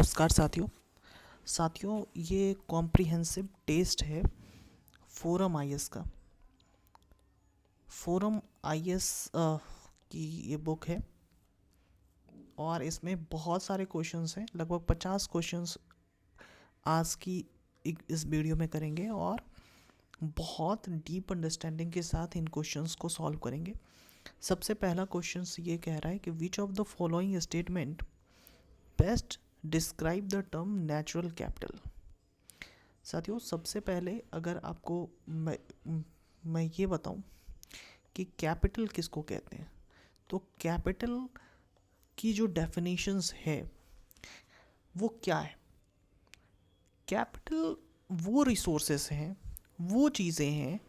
नमस्कार साथियों ये कॉम्प्रिहेंसिव टेस्ट है फोरम आईएएस का। फोरम आईएएस की ये बुक है और इसमें बहुत सारे क्वेश्चंस हैं, लगभग 50 क्वेश्चंस आज की इस वीडियो में करेंगे और बहुत डीप अंडरस्टैंडिंग के साथ इन क्वेश्चंस को सॉल्व करेंगे। सबसे पहला क्वेश्चन ये कह रहा है कि which of the following statement best describe the term natural capital. साथियों सबसे पहले अगर आपको मैं ये बताऊं कि कैपिटल किसको कहते हैं, तो कैपिटल की जो डेफिनेशंस है वो क्या है। कैपिटल वो रिसोर्सेस हैं, वो चीज़ें हैं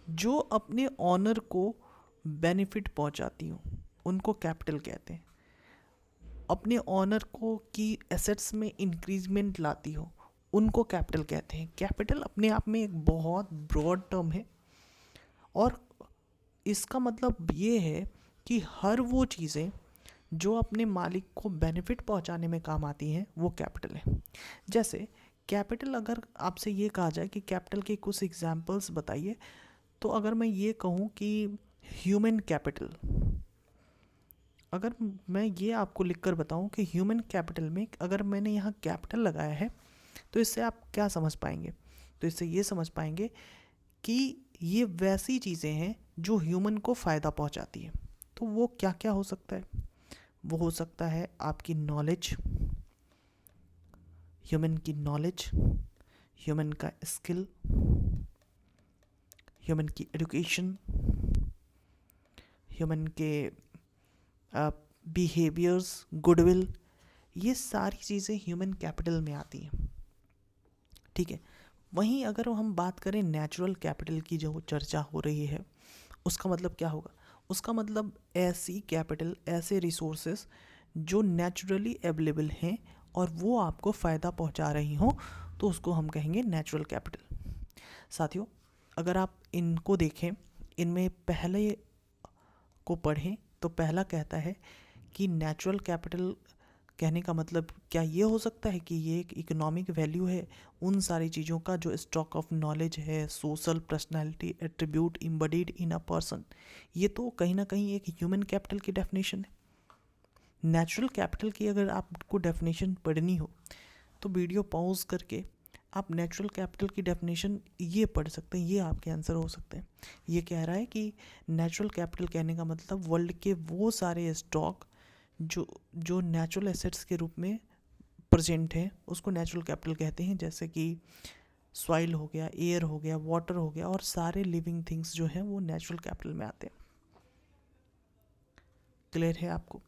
जो अपने ऑनर को बेनिफिट पहुंचाती हों, उनको कैपिटल कहते हैं। अपने ऑनर को की एसेट्स में इंक्रीजमेंट लाती हो, उनको कैपिटल कहते हैं। कैपिटल अपने आप में एक बहुत ब्रॉड टर्म है और इसका मतलब ये है कि हर वो चीज़ें जो अपने मालिक को बेनिफिट पहुंचाने में काम आती हैं वो कैपिटल है। जैसे कैपिटल, अगर आपसे ये कहा जाए कि कैपिटल के कुछ एग्जांपल्स बताइए, तो अगर मैं ये कहूँ कि ह्यूमन कैपिटल, अगर मैं ये आपको लिखकर बताऊं कि ह्यूमन कैपिटल में अगर मैंने यहाँ कैपिटल लगाया है तो इससे आप क्या समझ पाएंगे, तो इससे ये समझ पाएंगे कि ये वैसी चीज़ें हैं जो ह्यूमन को फ़ायदा पहुँचाती है। तो वो क्या क्या हो सकता है? वो हो सकता है आपकी नॉलेज, ह्यूमन की नॉलेज, ह्यूमन का स्किल, ह्यूमन की एजुकेशन, ह्यूमन के बिहेवियर्स, गुडविल, ये सारी चीज़ें ह्यूमन कैपिटल में आती हैं। ठीक है। वहीं अगर हम बात करें नेचुरल कैपिटल की, जो चर्चा हो रही है, उसका मतलब क्या होगा? उसका मतलब ऐसी कैपिटल, ऐसे रिसोर्सेस जो नेचुरली अवेलेबल हैं और वो आपको फ़ायदा पहुंचा रही हों, तो उसको हम कहेंगे नेचुरल कैपिटल। साथियों अगर आप इनको देखें, इनमें पहले को पढ़ें तो पहला कहता है कि नेचुरल कैपिटल कहने का मतलब क्या ये हो सकता है कि ये एक इकोनॉमिक वैल्यू है उन सारी चीज़ों का जो स्टॉक ऑफ नॉलेज है, social personality attribute embedded in a person. ये तो कहीं ना कहीं एक ह्यूमन कैपिटल की डेफिनेशन है। नेचुरल कैपिटल की अगर आपको डेफिनेशन पढ़नी हो तो वीडियो पॉज करके आप नेचुरल कैपिटल की डेफिनेशन ये पढ़ सकते हैं, ये आपके आंसर हो सकते हैं। ये कह रहा है कि नेचुरल कैपिटल कहने का मतलब वर्ल्ड के वो सारे स्टॉक जो नेचुरल एसेट्स के रूप में प्रेजेंट हैं उसको नेचुरल कैपिटल कहते हैं। जैसे कि सॉइल हो गया, एयर हो गया, वाटर हो गया, और सारे लिविंग थिंग्स जो हैं वो नेचुरल कैपिटल में आते हैं। क्लियर है आपको?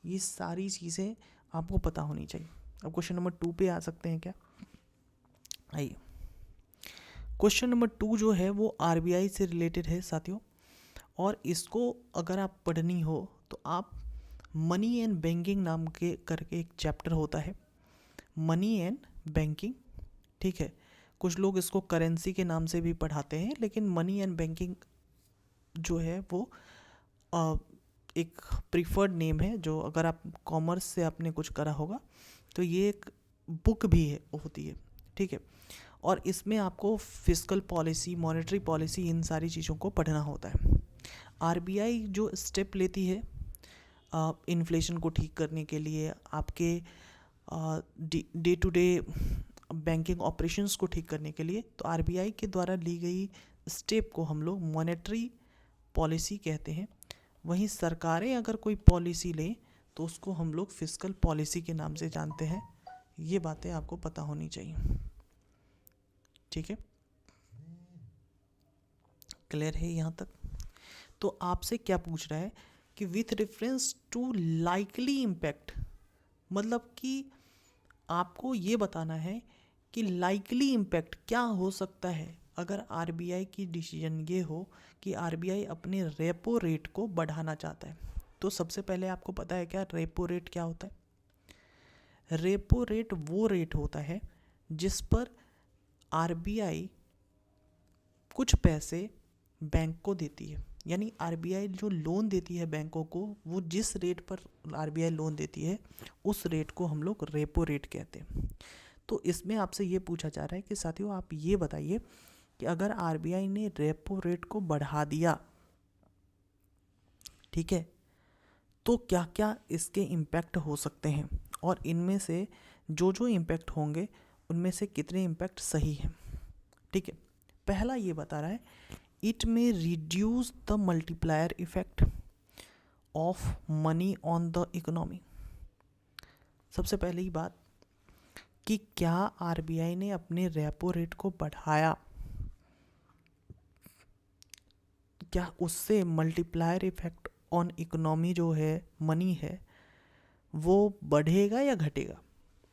ये सारी चीज़ें आपको पता होनी चाहिए। अब क्वेश्चन नंबर 2 पे आ सकते हैं क्या? आइए, क्वेश्चन नंबर 2 जो है वो आरबीआई से रिलेटेड है साथियों, और इसको अगर आप पढ़नी हो तो आप मनी एंड बैंकिंग नाम के करके एक चैप्टर होता है, मनी एंड बैंकिंग। ठीक है, कुछ लोग इसको करेंसी के नाम से भी पढ़ाते हैं, लेकिन मनी एंड बैंकिंग जो है वो एक प्रीफर्ड नेम है, जो अगर आप कॉमर्स से आपने कुछ करा होगा तो ये एक बुक भी है, होती है। ठीक है, और इसमें आपको फिस्कल पॉलिसी, मॉनेटरी पॉलिसी, इन सारी चीज़ों को पढ़ना होता है। आरबीआई जो स्टेप लेती है इन्फ्लेशन को ठीक करने के लिए, आपके day to day banking operations को ठीक करने के लिए, तो आरबीआई के द्वारा ली गई स्टेप को हम लोग मॉनेटरी पॉलिसी कहते हैं। वहीं सरकारें अगर कोई पॉलिसी लें तो उसको हम लोग फिस्कल पॉलिसी के नाम से जानते हैं। ये बातें आपको पता होनी चाहिए। ठीक है, क्लियर है यहाँ तक? तो आपसे क्या पूछ रहा है कि with reference to likely impact, मतलब कि आपको ये बताना है कि लाइकली इम्पैक्ट क्या हो सकता है अगर आरबीआई की डिसीजन ये हो कि आरबीआई अपने रेपो रेट को बढ़ाना चाहता है। तो सबसे पहले आपको पता है क्या रेपो रेट क्या होता है? रेपो रेट वो रेट होता है जिस पर आरबीआई कुछ पैसे बैंक को देती है। यानी आरबीआई जो लोन देती है बैंकों को, वो जिस रेट पर आरबीआई लोन देती है उस रेट को हम लोग रेपो रेट कहते हैं। तो इसमें आपसे ये पूछा जा रहा है कि साथियों आप ये बताइए कि अगर आरबीआई ने रेपो रेट को बढ़ा दिया, ठीक है, तो क्या क्या इसके इम्पैक्ट हो सकते हैं, और इनमें से जो जो इम्पैक्ट होंगे उनमें से कितने इम्पैक्ट सही हैं। ठीक है, पहला ये बता रहा है इट में reduce the multiplier effect of money on the economy. सबसे पहली बात कि क्या आरबीआई ने अपने रेपो रेट को बढ़ाया, क्या उससे मल्टीप्लायर इफेक्ट ऑन इकोनॉमी जो है, मनी है, वो बढ़ेगा या घटेगा।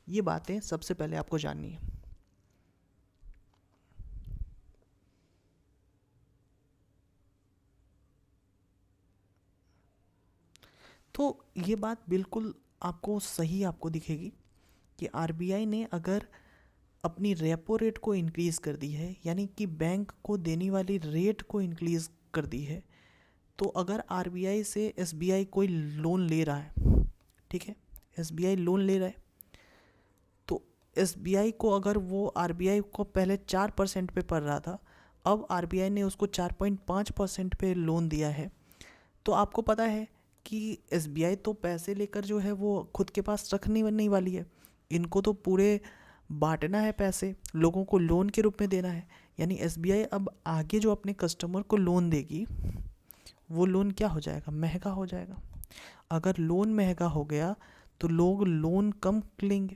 ये बातें सबसे पहले आपको जाननी है। तो ये बात बिल्कुल आपको सही आपको दिखेगी कि आरबीआई ने अगर अपनी रेपो रेट को इंक्रीज़ कर दी है, यानी कि बैंक को देने वाली रेट को इंक्रीज़ कर दी है, तो अगर आरबीआई से एसबीआई कोई लोन ले रहा है, ठीक है, एसबीआई लोन ले रहा है, तो एसबीआई को अगर वो आरबीआई को पहले 4% पे पड़ रहा था, अब आरबीआई ने उसको 4.5% पे लोन दिया है, तो आपको पता है कि एसबीआई तो पैसे लेकर जो है वो खुद के पास रखने नहीं वाली है, इनको तो पूरे बांटना है, पैसे लोगों को लोन के रूप में देना है। यानी एसबीआई अब आगे जो अपने कस्टमर को लोन देगी, वो लोन क्या हो जाएगा, महंगा हो जाएगा। अगर लोन महंगा हो गया तो लोग लोन कम लेंगे,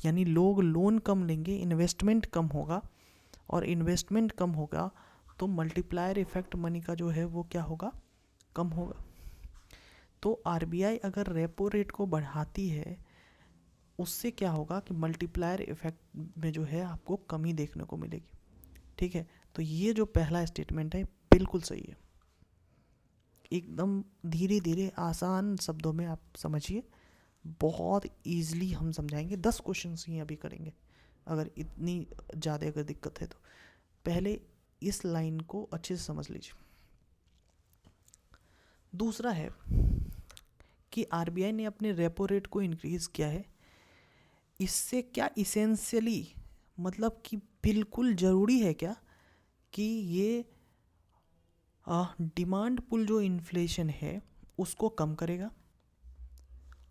यानी लोग लोन कम लेंगे, इन्वेस्टमेंट कम होगा, और इन्वेस्टमेंट कम होगा तो मल्टीप्लायर इफेक्ट मनी का जो है वो क्या होगा, कम होगा। तो आरबीआई अगर रेपो रेट को बढ़ाती है, उससे क्या होगा कि मल्टीप्लायर इफेक्ट में जो है आपको कमी देखने को मिलेगी। ठीक है, तो ये जो पहला स्टेटमेंट है बिल्कुल सही है। एकदम धीरे धीरे आसान शब्दों में आप समझिए, बहुत ईजिली हम समझाएंगे। 10 क्वेश्चन ही अभी करेंगे, अगर इतनी ज़्यादा अगर दिक्कत है तो। पहले इस लाइन को अच्छे से समझ लीजिए। दूसरा है कि आरबीआई ने अपने रेपो रेट को इंक्रीज़ किया है, इससे क्या इसेंशियली मतलब कि बिल्कुल ज़रूरी है क्या कि ये डिमांड पुल जो इन्फ्लेशन है उसको कम करेगा,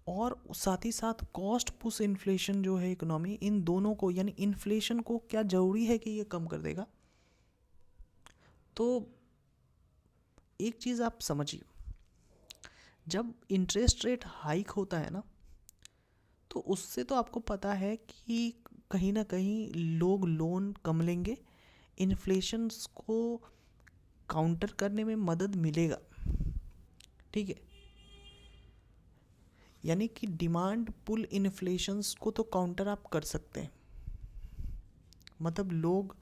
और साथ ही साथ कॉस्ट पुश इन्फ्लेशन जो है इकोनॉमी, इन दोनों को यानी इन्फ्लेशन को क्या ज़रूरी है कि ये कम कर देगा। तो एक चीज़ आप समझिए, जब इंटरेस्ट रेट हाइक होता है ना, तो उससे तो आपको पता है कि कहीं ना कहीं लोग लोन कम लेंगे, इन्फ्लेशन को काउंटर करने में मदद मिलेगा। ठीक है, यानी कि डिमांड पुल इन्फ्लेशंस को तो काउंटर आप कर सकते हैं, मतलब लोग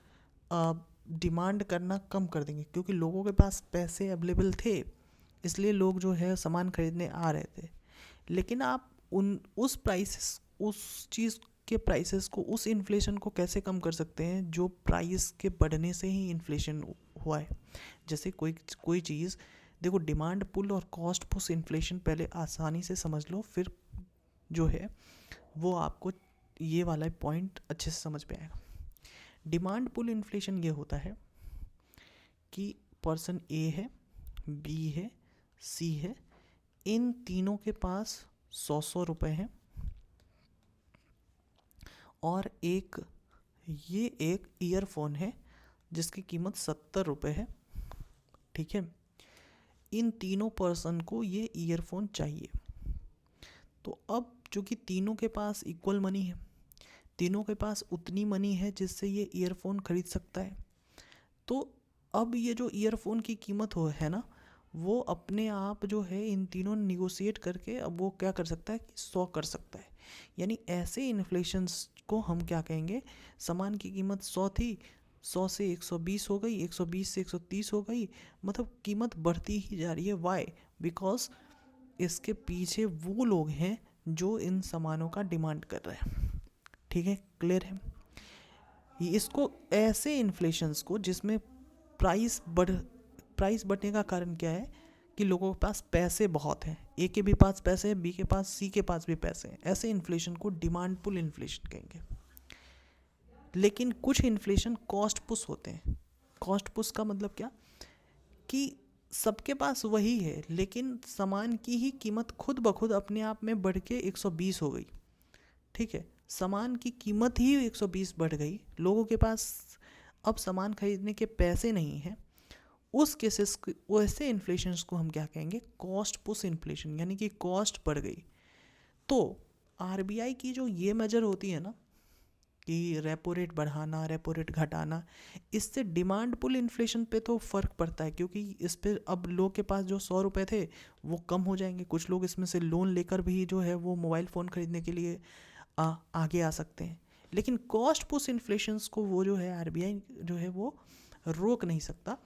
डिमांड करना कम कर देंगे, क्योंकि लोगों के पास पैसे अवेलेबल थे, इसलिए लोग जो है सामान खरीदने आ रहे थे। लेकिन आप उस चीज़ के प्राइसेस को, उस इन्फ्लेशन को कैसे कम कर सकते हैं जो प्राइस के बढ़ने से ही इन्फ्लेशन हुआ है। जैसे कोई चीज़ देखो, डिमांड पुल और कॉस्ट पुश इन्फ्लेशन पहले आसानी से समझ लो, फिर जो है वो आपको ये वाला पॉइंट अच्छे से समझ में आएगा। डिमांड पुल इन्फ्लेशन ये होता है कि पर्सन ए है, बी है, सी है, इन तीनों के पास 100 रुपये हैं, और ये एक ईयरफोन है जिसकी कीमत 70 रुपये है। ठीक है, इन तीनों पर्सन को ये ईयरफोन चाहिए। तो अब चूँकि तीनों के पास इक्वल मनी है, तीनों के पास उतनी मनी है जिससे ये ईयरफोन खरीद सकता है, तो अब ये जो ईयरफोन की कीमत है ना, वो अपने आप जो है इन तीनों निगोशिएट करके अब वो क्या कर सकता है कि 100 कर सकता है। यानी ऐसे इन्फ्लेशंस को हम क्या कहेंगे, सामान की कीमत 100 थी, 100 से 120 हो गई, 120 से 130 हो गई, मतलब कीमत बढ़ती ही जा रही है। वाई? बिकॉज इसके पीछे वो लोग हैं जो इन सामानों का डिमांड कर रहे हैं। ठीक है, क्लियर है। इसको ऐसे इन्फ्लेशंस को जिसमें प्राइस प्राइस बढ़ने का कारण क्या है कि लोगों के पास पैसे बहुत हैं, ए के भी पास पैसे हैं, बी के पास, सी के पास भी पैसे हैं। ऐसे इन्फ्लेशन को डिमांड पुल इन्फ्लेशन कहेंगे। लेकिन कुछ इन्फ्लेशन कॉस्ट पुश होते हैं। कॉस्ट पुश का मतलब क्या कि सबके पास वही है लेकिन सामान की ही कीमत खुद ब खुद अपने आप में बढ़ के 120 हो गई। ठीक है, सामान की कीमत ही 120 बढ़ गई, लोगों के पास अब सामान खरीदने के पैसे नहीं हैं। उस केसेस, वैसे इन्फ्लेशंस को हम क्या कहेंगे, कॉस्ट पुश इन्फ्लेशन, यानी कि कॉस्ट बढ़ गई। तो आरबीआई की जो ये मेजर होती है ना कि रेपो रेट बढ़ाना, रेपो रेट घटाना, इससे डिमांड पुल इन्फ्लेशन पे तो फ़र्क पड़ता है, क्योंकि इस पे अब लोग के पास जो 100 रुपये थे वो कम हो जाएंगे। कुछ लोग इसमें से लोन लेकर भी जो है वो मोबाइल फ़ोन खरीदने के लिए आगे आ सकते हैं। लेकिन कॉस्ट पुश इन्फ्लेशंस को वो जो है आरबीआई जो है वो रोक नहीं सकता।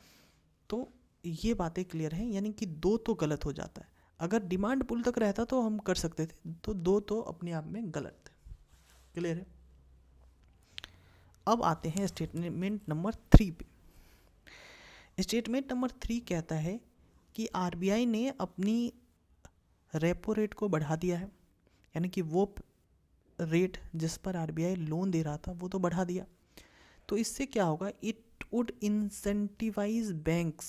तो ये बातें क्लियर हैं, यानी कि दो तो गलत हो जाता है। अगर डिमांड पुल तक रहता तो हम कर सकते थे, तो दो तो अपने आप में गलत थे। क्लियर है। अब आते हैं स्टेटमेंट नंबर 3 पे। स्टेटमेंट नंबर 3 कहता है कि आरबीआई ने अपनी रेपो रेट को बढ़ा दिया है, यानी कि वो रेट जिस पर आरबीआई लोन दे रहा था वो तो बढ़ा दिया। तो इससे क्या होगा, it would incentivize banks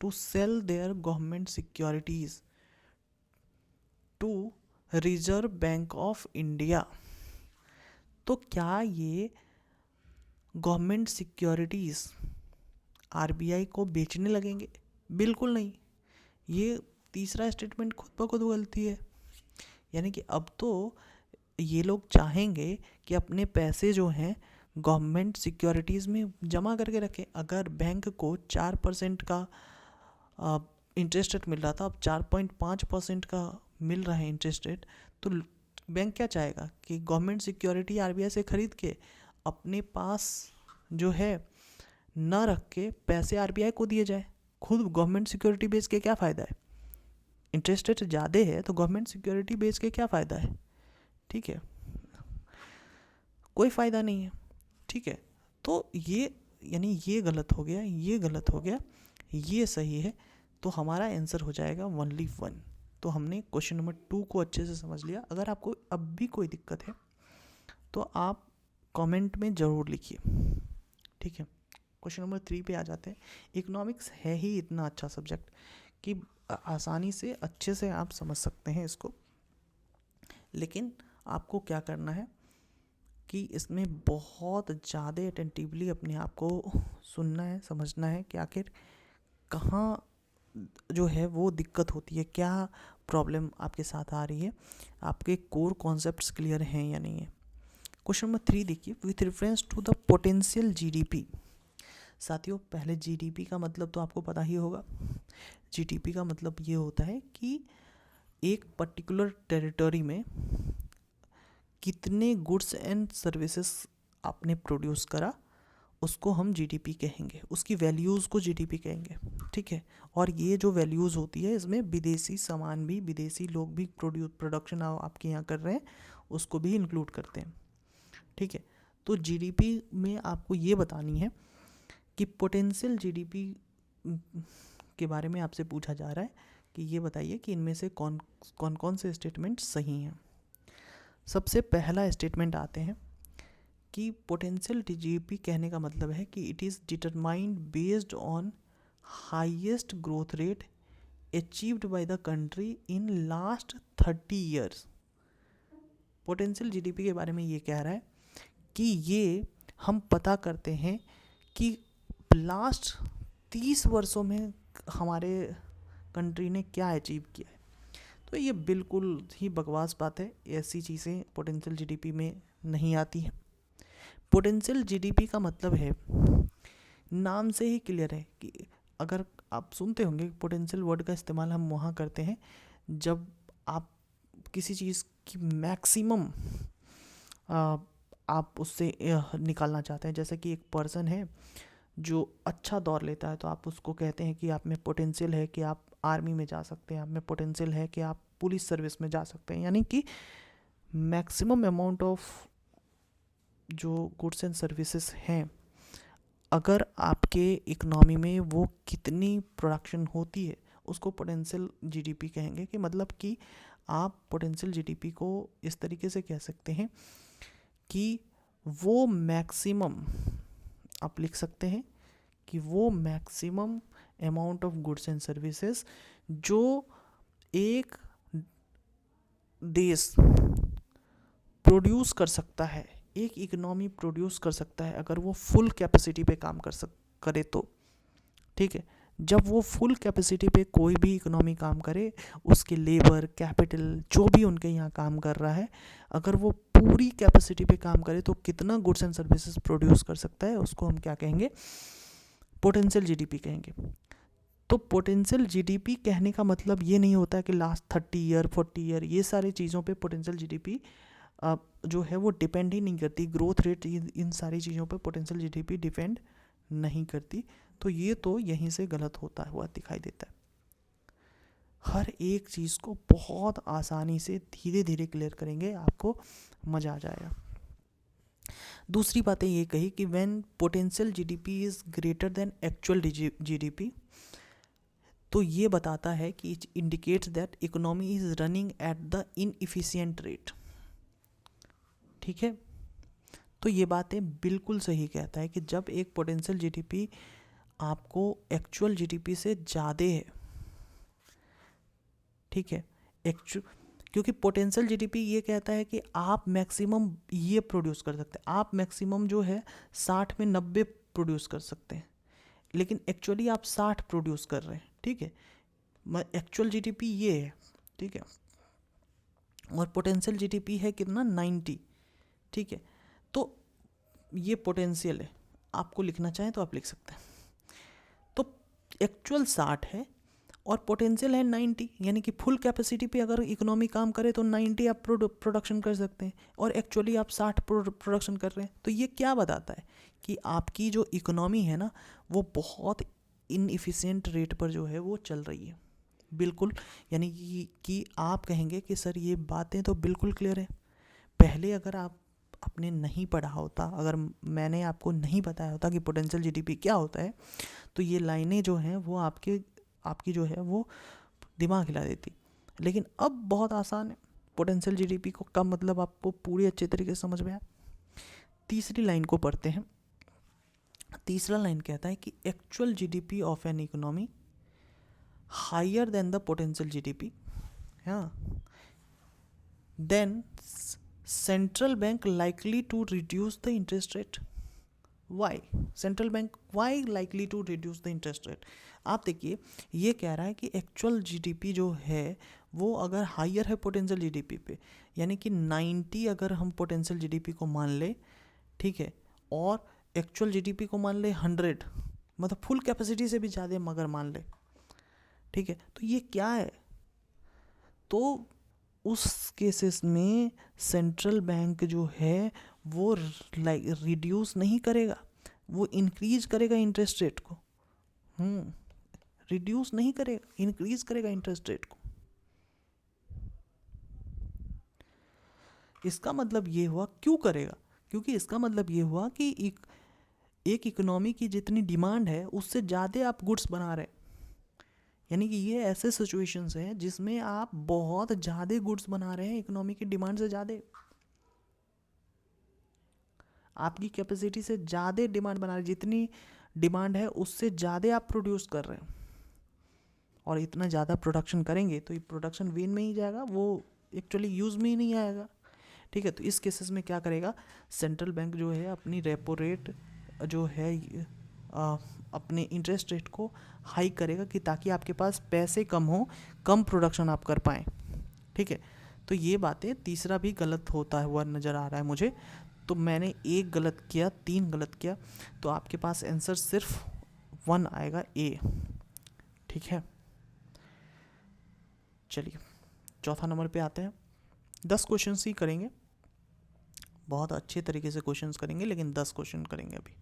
to sell their government securities to Reserve Bank of India. तो क्या ये गवर्नमेंट सिक्योरिटीज़ आरबीआई को बेचने लगेंगे? बिल्कुल नहीं। ये तीसरा स्टेटमेंट खुद ब खुद गलती है। यानी कि अब तो ये लोग चाहेंगे कि अपने पैसे जो हैं गवर्नमेंट सिक्योरिटीज़ में जमा करके रखें। अगर बैंक को 4% का इंटरेस्ट रेट मिल रहा था, अब 4.5% का मिल रहा है इंटरेस्ट रेट, तो बैंक क्या चाहेगा कि गवर्नमेंट सिक्योरिटी आरबीआई से ख़रीद के अपने पास जो है ना रख के पैसे आरबीआई को दिए जाए। खुद गवर्नमेंट सिक्योरिटी बेच के क्या फ़ायदा है? इंटरेस्ट रेट ज़्यादा है तो गवर्नमेंट सिक्योरिटी बेच के क्या फ़ायदा है? ठीक है, कोई फ़ायदा नहीं है। ठीक है, तो ये यानी ये गलत हो गया, ये गलत हो गया, ये सही है। तो हमारा आंसर हो जाएगा ओनली 1। तो हमने क्वेश्चन नंबर 2 को अच्छे से समझ लिया। अगर आपको अब भी कोई दिक्कत है तो आप कमेंट में ज़रूर लिखिए। ठीक है, क्वेश्चन नंबर 3 पे आ जाते हैं। इकोनॉमिक्स है ही इतना अच्छा सब्जेक्ट कि आसानी से अच्छे से आप समझ सकते हैं इसको। लेकिन आपको क्या करना है कि इसमें बहुत ज़्यादा अटेंटिवली अपने आप को सुनना है, समझना है कि आखिर कहाँ जो है वो दिक्कत होती है, क्या प्रॉब्लम आपके साथ आ रही है, आपके कोर कॉन्सेप्ट्स क्लियर हैं या नहीं है। क्वेश्चन नंबर 3 देखिए, with reference to the potential GDP. साथियों, पहले जीडीपी का मतलब तो आपको पता ही होगा। जीडीपी का मतलब ये होता है कि एक पर्टिकुलर टेरिटरी में कितने गुड्स एंड सर्विसेज आपने प्रोड्यूस करा, उसको हम जीडीपी कहेंगे, उसकी वैल्यूज़ को जीडीपी कहेंगे। ठीक है, और ये जो वैल्यूज़ होती है इसमें विदेशी सामान भी, विदेशी लोग भी प्रोडक्शन आपके यहाँ कर रहे हैं, उसको भी इंक्लूड करते हैं। ठीक है, तो जीडीपी में आपको ये बतानी है कि पोटेंशियल जीडीपी के बारे में आपसे पूछा जा रहा है कि ये बताइए कि इनमें से कौन कौन से स्टेटमेंट सही हैं। सबसे पहला स्टेटमेंट आते हैं कि पोटेंशियल जीडीपी कहने का मतलब है कि it is determined based on highest growth rate achieved by the country in last 30 years. Potential GDP के बारे में ये कह रहा है कि ये हम पता करते हैं कि लास्ट 30 वर्षों में हमारे कंट्री ने क्या अचीव किया है। तो ये बिल्कुल ही बकवास बात है, ऐसी चीज़ें पोटेंशियल जीडीपी में नहीं आती हैं। पोटेंशियल जीडीपी का मतलब है, नाम से ही क्लियर है कि अगर आप सुनते होंगे पोटेंशियल वर्ड का इस्तेमाल हम वहाँ करते हैं जब आप किसी चीज़ की मैक्सिमम आप उससे निकालना चाहते हैं। जैसे कि एक पर्सन है जो अच्छा दौड़ लेता है तो आप उसको कहते हैं कि आप में पोटेंशियल है कि आप आर्मी में जा सकते हैं, आप में पोटेंशियल है कि आप पुलिस सर्विस में जा सकते हैं। यानी कि मैक्सिमम अमाउंट ऑफ जो गुड्स एंड सर्विसेज हैं अगर आपके इकोनॉमी में वो कितनी प्रोडक्शन होती है उसको पोटेंशियल जीडीपी कहेंगे। कि मतलब कि आप पोटेंशियल जीडीपी को इस तरीके से कह सकते हैं कि वो मैक्सिमम, आप लिख सकते हैं कि वो maximum amount of goods and services जो एक देश प्रोड्यूस कर सकता है, एक इकोनॉमी प्रोड्यूस कर सकता है अगर वो फुल कैपेसिटी पे काम करे तो, ठीक है। जब वो फुल कैपेसिटी पे कोई भी इकोनॉमी काम करे, उसके लेबर कैपिटल जो भी उनके यहाँ काम कर रहा है, अगर वो पूरी कैपेसिटी पे काम करे तो कितना गुड्स एंड सर्विसेज प्रोड्यूस कर सकता है, उसको हम क्या कहेंगे, पोटेंशियल जीडीपी कहेंगे। तो पोटेंशियल जीडीपी कहने का मतलब ये नहीं होता है कि लास्ट 30 ईयर 40 ईयर ये सारी चीज़ों पे पोटेंशियल जीडीपी जो है वो डिपेंड ही नहीं करती। ग्रोथ रेट इन सारी चीज़ों पे पोटेंशियल जीडीपी डिपेंड नहीं करती। तो ये तो यहीं से गलत होता हुआ दिखाई देता है। हर एक चीज़ को बहुत आसानी से धीरे धीरे क्लियर करेंगे, आपको मज़ा आ जाएगा। दूसरी बातें ये कही कि when potential GDP is greater than actual GDP, तो ये बताता है कि it indicates that economy is running at the inefficient rate. ठीक है, तो ये बातें बिल्कुल सही कहता है कि जब एक पोटेंशियल जीडीपी आपको एक्चुअल जीडीपी से ज़्यादा है, ठीक है, क्योंकि पोटेंशियल जीडीपी ये कहता है कि आप मैक्सिमम ये प्रोड्यूस कर सकते हैं, आप मैक्सिमम जो है 60 में 90 प्रोड्यूस कर सकते हैं, लेकिन एक्चुअली आप 60 प्रोड्यूस कर रहे हैं, ठीक है। एक्चुअल जीडीपी ये है, ठीक है, और पोटेंशियल जीडीपी है कितना 90, ठीक है। तो ये पोटेंशियल है, आपको लिखना चाहें तो आप लिख सकते हैं। तो एक्चुअल 60 है और पोटेंशियल है 90, यानी कि फुल कैपेसिटी पे अगर इकोनॉमी काम करे तो 90 आप प्रोडक्शन कर सकते हैं और एक्चुअली आप 60 प्रोडक्शन कर रहे हैं। तो ये क्या बताता है कि आपकी जो इकोनॉमी है ना वो बहुत इनएफिशिएंट रेट पर जो है वो चल रही है। बिल्कुल, यानी कि आप कहेंगे कि सर ये बातें तो बिल्कुल क्लियर है। पहले अगर आपने नहीं पढ़ा होता, अगर मैंने आपको नहीं बताया होता कि पोटेंशियल जीडीपी क्या होता है, तो ये लाइनें जो हैं वो आपकी जो है वो दिमाग हिला देती। लेकिन अब बहुत आसान है, पोटेंशियल जीडीपी को का मतलब आपको पूरी अच्छे तरीके से समझ में आया। तीसरी लाइन को पढ़ते हैं। तीसरा लाइन कहता है कि actual GDP of an economy higher than the potential GDP, हाँ, then central bank likely to reduce the interest rate. Why central bank why likely to reduce the interest rate. आप देखिए, ये कह रहा है कि एक्चुअल जीडीपी जो है वो अगर हायर है पोटेंशियल जीडीपी पे, यानी कि 90 अगर हम पोटेंशियल जीडीपी को मान ले, ठीक है, और एक्चुअल जीडीपी को मान ले 100, मतलब फुल कैपेसिटी से भी ज़्यादा मगर मान ले, ठीक है, तो ये क्या है, तो उस केसेस में सेंट्रल बैंक जो है वो रिड्यूस नहीं करेगा, वो इंक्रीज करेगा इंटरेस्ट रेट को। रिड्यूस नहीं करेगा, इंक्रीज करेगा इंटरेस्ट रेट को। इसका मतलब ये हुआ, क्यों करेगा, क्योंकि इसका मतलब ये हुआ कि एक इकोनॉमी की जितनी डिमांड है उससे ज़्यादा आप गुड्स बना रहे हैं। यानी कि ये ऐसे सिचुएशंस हैं जिसमें आप बहुत ज़्यादा गुड्स बना रहे हैं इकोनॉमी की डिमांड से ज़्यादा, आपकी कैपेसिटी से ज़्यादा डिमांड बना रहे हैं, जितनी डिमांड है उससे ज़्यादा आप प्रोड्यूस कर रहे हैं, और इतना ज़्यादा प्रोडक्शन करेंगे तो ये प्रोडक्शन वेन में ही जाएगा, वो एक्चुअली यूज़ में ही नहीं आएगा, ठीक है। तो इस केसेस में क्या करेगा, सेंट्रल बैंक जो है अपनी रेपो रेट जो है अपने इंटरेस्ट रेट को हाई करेगा कि ताकि आपके पास पैसे कम हो, कम प्रोडक्शन आप कर पाएँ, ठीक है। तो ये बातें तीसरा भी गलत होता हुआ नज़र आ रहा है मुझे। तो मैंने एक गलत किया, 3 गलत किया, तो आपके पास आंसर सिर्फ 1 आएगा, ए, ठीक है। चलिए चौथा नंबर पे आते हैं। 10 क्वेश्चन ही करेंगे, बहुत अच्छे तरीके से क्वेश्चंस करेंगे, लेकिन 10 क्वेश्चन करेंगे अभी।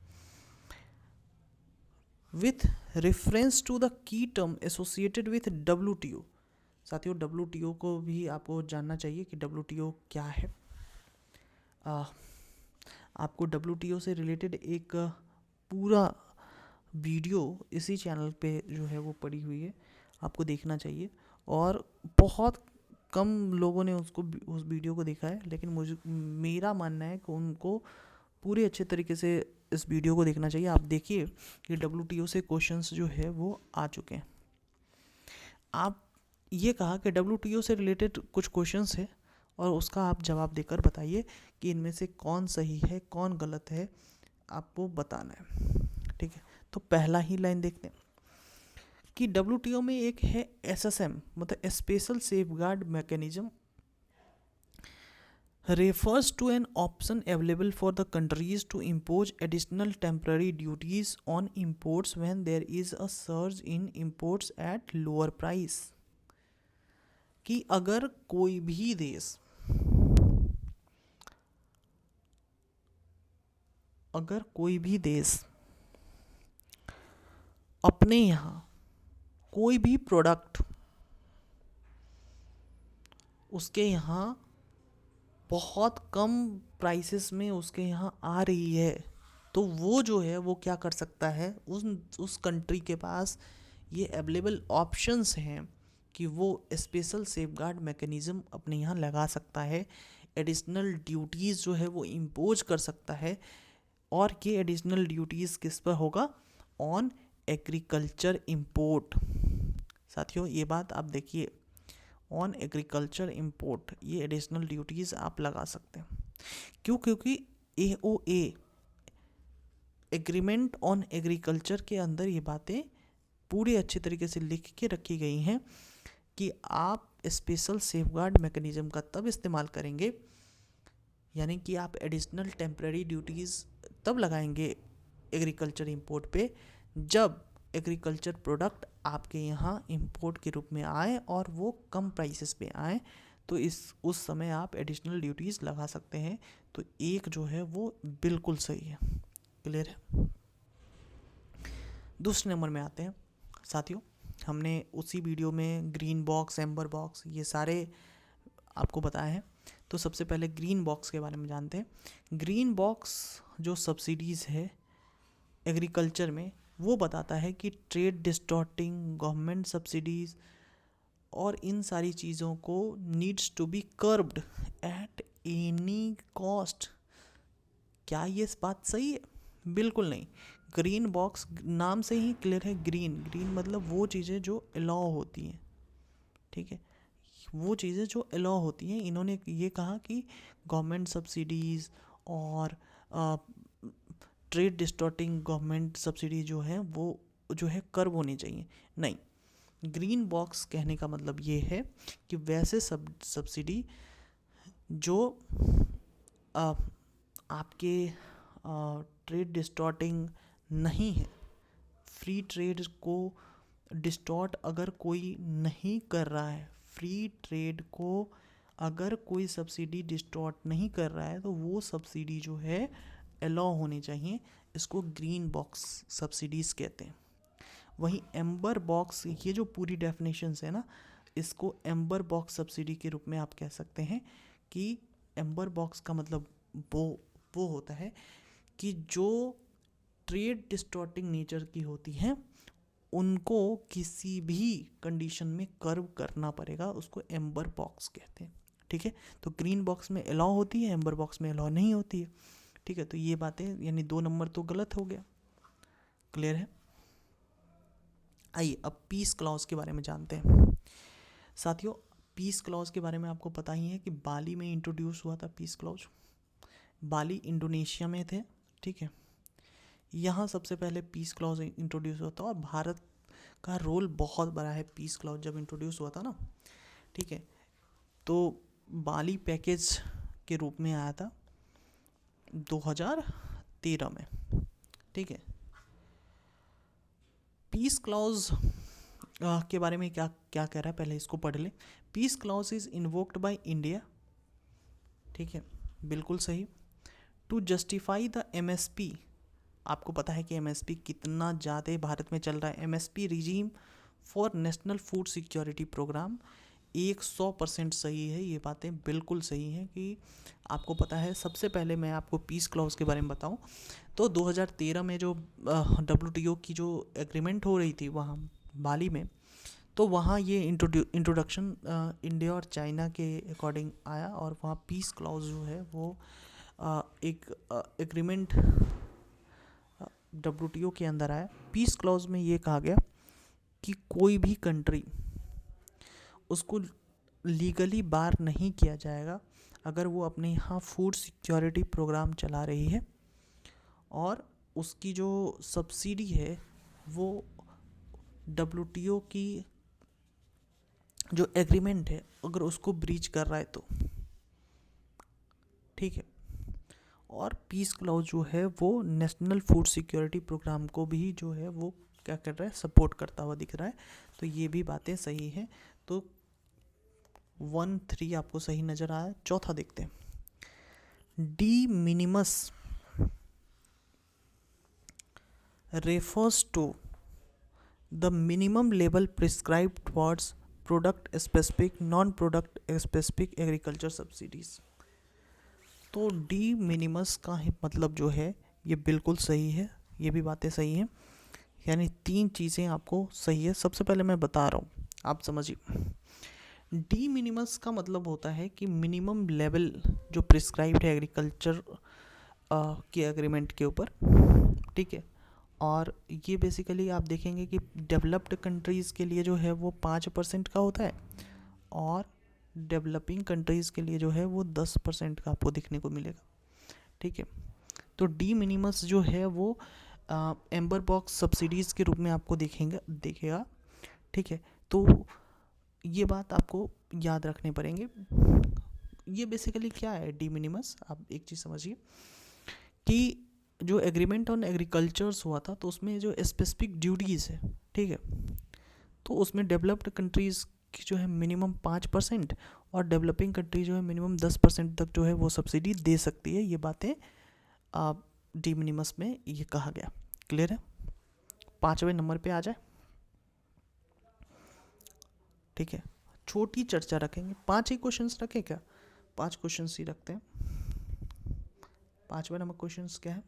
With reference to the key term associated with WTO। साथियों, WTO को भी आपको जानना चाहिए कि WTO क्या है। आपको WTO से रिलेटेड एक पूरा वीडियो इसी चैनल पे जो है वो पड़ी हुई है, आपको देखना चाहिए। और बहुत कम लोगों ने उस वीडियो को देखा है, लेकिन मेरा मानना है कि उनको पूरे अच्छे तरीके से इस वीडियो को देखना चाहिए। आप देखिए कि WTO से क्वेश्चंस जो है वो आ चुके हैं। आप ये कहा कि WTO से रिलेटेड कुछ क्वेश्चंस है और उसका आप जवाब देकर बताइए कि इनमें से कौन सही है कौन गलत है, आपको बताना है। ठीक है, तो पहला ही लाइन देखते हैं कि WTO में एक है SSM, मतलब special safeguard mechanism, refers to an option available for the countries to impose additional temporary duties on imports when there is a surge in imports at lower price। कि अगर कोई भी देश अपने यहाँ कोई भी प्रोडक्ट उसके यहाँ बहुत कम प्राइसेस में उसके यहाँ आ रही है, तो वो जो है वो क्या कर सकता है, उस कंट्री के पास ये अवेलेबल ऑप्शंस हैं कि वो स्पेशल सेफगार्ड मैकेनिज़्म अपने यहाँ लगा सकता है, एडिशनल ड्यूटीज़ जो है वो इम्पोज कर सकता है। और ये एडिशनल ड्यूटीज़ किस पर होगा, ऑन एग्रीकल्चर इंपोर्ट। साथियों ये बात आप देखिए, ऑन एग्रीकल्चर इंपोर्ट ये एडिशनल ड्यूटीज़ आप लगा सकते हैं। क्यों? क्योंकि AOA एग्रीमेंट ऑन एग्रीकल्चर के अंदर ये बातें पूरी अच्छी तरीके से लिख के रखी गई हैं कि आप स्पेशल सेफगार्ड मैकेनिज्म का तब इस्तेमाल करेंगे, यानी कि आप एडिशनल टेम्परेरी ड्यूटीज़ तब लगाएंगे एग्रीकल्चर इंपोर्ट पे जब एग्रीकल्चर प्रोडक्ट आपके यहाँ इंपोर्ट के रूप में आए और वो कम प्राइसेस पे आए, तो उस समय आप एडिशनल ड्यूटीज़ लगा सकते हैं। तो एक जो है वो बिल्कुल सही है। क्लियर है? दूसरे नंबर में आते हैं साथियों, हमने उसी वीडियो में ग्रीन बॉक्स, एम्बर बॉक्स ये सारे आपको बताए हैं। तो सबसे पहले ग्रीन बॉक्स के बारे में जानते हैं। ग्रीन बॉक्स जो सब्सिडीज़ है एग्रीकल्चर में, वो बताता है कि ट्रेड डिस्टॉर्टिंग गवर्नमेंट सब्सिडीज़ और इन सारी चीज़ों को needs to be curbed at any cost. क्या ये बात सही है? बिल्कुल नहीं। ग्रीन बॉक्स नाम से ही क्लियर है, ग्रीन मतलब वो चीज़ें जो अलाउ होती हैं। ठीक है, वो चीज़ें जो अलाउ होती हैं। इन्होंने ये कहा कि गवर्नमेंट सब्सिडीज़ और ट्रेड डिस्टॉर्टिंग गवर्नमेंट सब्सिडी जो है वो जो है कर्व होनी चाहिए। नहीं, ग्रीन बॉक्स कहने का मतलब ये है कि वैसे सब्सिडी जो आपके ट्रेड डिस्टॉर्टिंग नहीं है, फ्री ट्रेड को डिस्टॉर्ट अगर कोई नहीं कर रहा है, फ्री ट्रेड को अगर कोई सब्सिडी डिस्टॉर्ट नहीं कर रहा है, तो वो सब्सिडी जो है अलाउ होनी चाहिए। इसको ग्रीन बॉक्स सब्सिडीज़ कहते हैं। वहीं एम्बर बॉक्स, ये जो पूरी डेफिनेशंस है ना, इसको एम्बर बॉक्स सब्सिडी के रूप में आप कह सकते हैं कि एम्बर बॉक्स का मतलब वो होता है कि जो ट्रेड डिस्टॉर्टिंग नेचर की होती हैं उनको किसी भी कंडीशन में कर्व करना पड़ेगा, उसको एम्बर बॉक्स कहते हैं। ठीक है, तो ग्रीन बॉक्स में अलाउ होती है, एम्बर बॉक्स में अलाउ नहीं होती है। ठीक है, तो ये बातें यानी 2 नंबर तो गलत हो गया। क्लियर है? आइए अब पीस क्लॉज के बारे में जानते हैं साथियों। पीस क्लॉज के बारे में आपको पता ही है कि बाली में इंट्रोड्यूस हुआ था पीस क्लॉज। बाली इंडोनेशिया में थे। ठीक है, यहाँ सबसे पहले पीस क्लॉज इंट्रोड्यूस हुआ था और भारत का रोल बहुत बड़ा है पीस क्लॉज जब इंट्रोड्यूस हुआ था ना। ठीक है, तो बाली पैकेज के रूप में आया था 2013 में। ठीक है, पीस क्लॉज के बारे में क्या क्या कह रहा है पहले इसको पढ़ ले। Peace clause is invoked by India. ठीक है, बिल्कुल सही। टू जस्टिफाई द MSP, आपको पता है कि MSP कितना ज़्यादा भारत में चल रहा है। MSP regime for national food security programme 100% सही है, ये बातें बिल्कुल सही हैं कि आपको पता है। सबसे पहले मैं आपको पीस क्लॉज के बारे में बताऊं तो 2013 में जो WTO की जो एग्रीमेंट हो रही थी वहाँ बाली में, तो वहाँ ये इंट्रोडक्शन इंडिया और चाइना के अकॉर्डिंग आया, और वहाँ पीस क्लॉज जो है वो एक एग्रीमेंट WTO के अंदर आया। पीस क्लॉज में ये कहा गया कि कोई भी कंट्री उसको लीगली बार नहीं किया जाएगा अगर वो अपने यहाँ फूड सिक्योरिटी प्रोग्राम चला रही है, और उसकी जो सब्सिडी है वो WTO की जो एग्रीमेंट है अगर उसको ब्रीच कर रहा है तो, ठीक है। और पीस क्लॉज जो है वो नेशनल फूड सिक्योरिटी प्रोग्राम को भी जो है वो क्या कर रहा है, सपोर्ट करता हुआ दिख रहा है। तो ये भी बातें सही हैं। तो 1-3 आपको सही नज़र आया। चौथा देखते हैं। D minimus refers to the minimum level prescribed towards product specific non-product specific agriculture subsidies। तो डी मिनिमस का मतलब जो है ये बिल्कुल सही है, ये भी बातें सही हैं। यानी 3 चीज़ें आपको सही है। सबसे पहले मैं बता रहा हूँ, आप समझिए। डी मिनिमस का मतलब होता है कि मिनिमम लेवल जो प्रिस्क्राइब्ड है एग्रीकल्चर के एग्रीमेंट के ऊपर, ठीक है। और ये बेसिकली आप देखेंगे कि डेवलप्ड कंट्रीज़ के लिए जो है वो 5% का होता है, और डेवलपिंग कंट्रीज़ के लिए जो है वो 10% का आपको देखने को मिलेगा, ठीक है। तो डी मिनिमस जो है वो एम्बर बॉक्स सब्सिडीज़ के रूप में आपको देखेगा, ठीक है। तो ये बात आपको याद रखने पड़ेंगे। ये बेसिकली क्या है डी मिनिमस, आप एक चीज़ समझिए कि जो एग्रीमेंट ऑन एग्रीकल्चर्स हुआ था तो उसमें जो स्पेसिफिक ड्यूटीज़ है, ठीक है, तो उसमें डेवलप्ड कंट्रीज़ की जो है मिनिमम 5% और डेवलपिंग कंट्री जो है मिनिमम 10% तक जो है वो सब्सिडी दे सकती है। ये बातें डी मिनिमस में ये कहा गया। क्लियर है? 5वें नंबर पे आ जाए, ठीक है। छोटी चर्चा रखेंगे, 5 ही क्वेश्चंस रखें क्या? 5 क्वेश्चंस ही रखते हैं। 5वां नंबर क्वेश्चंस क्या है?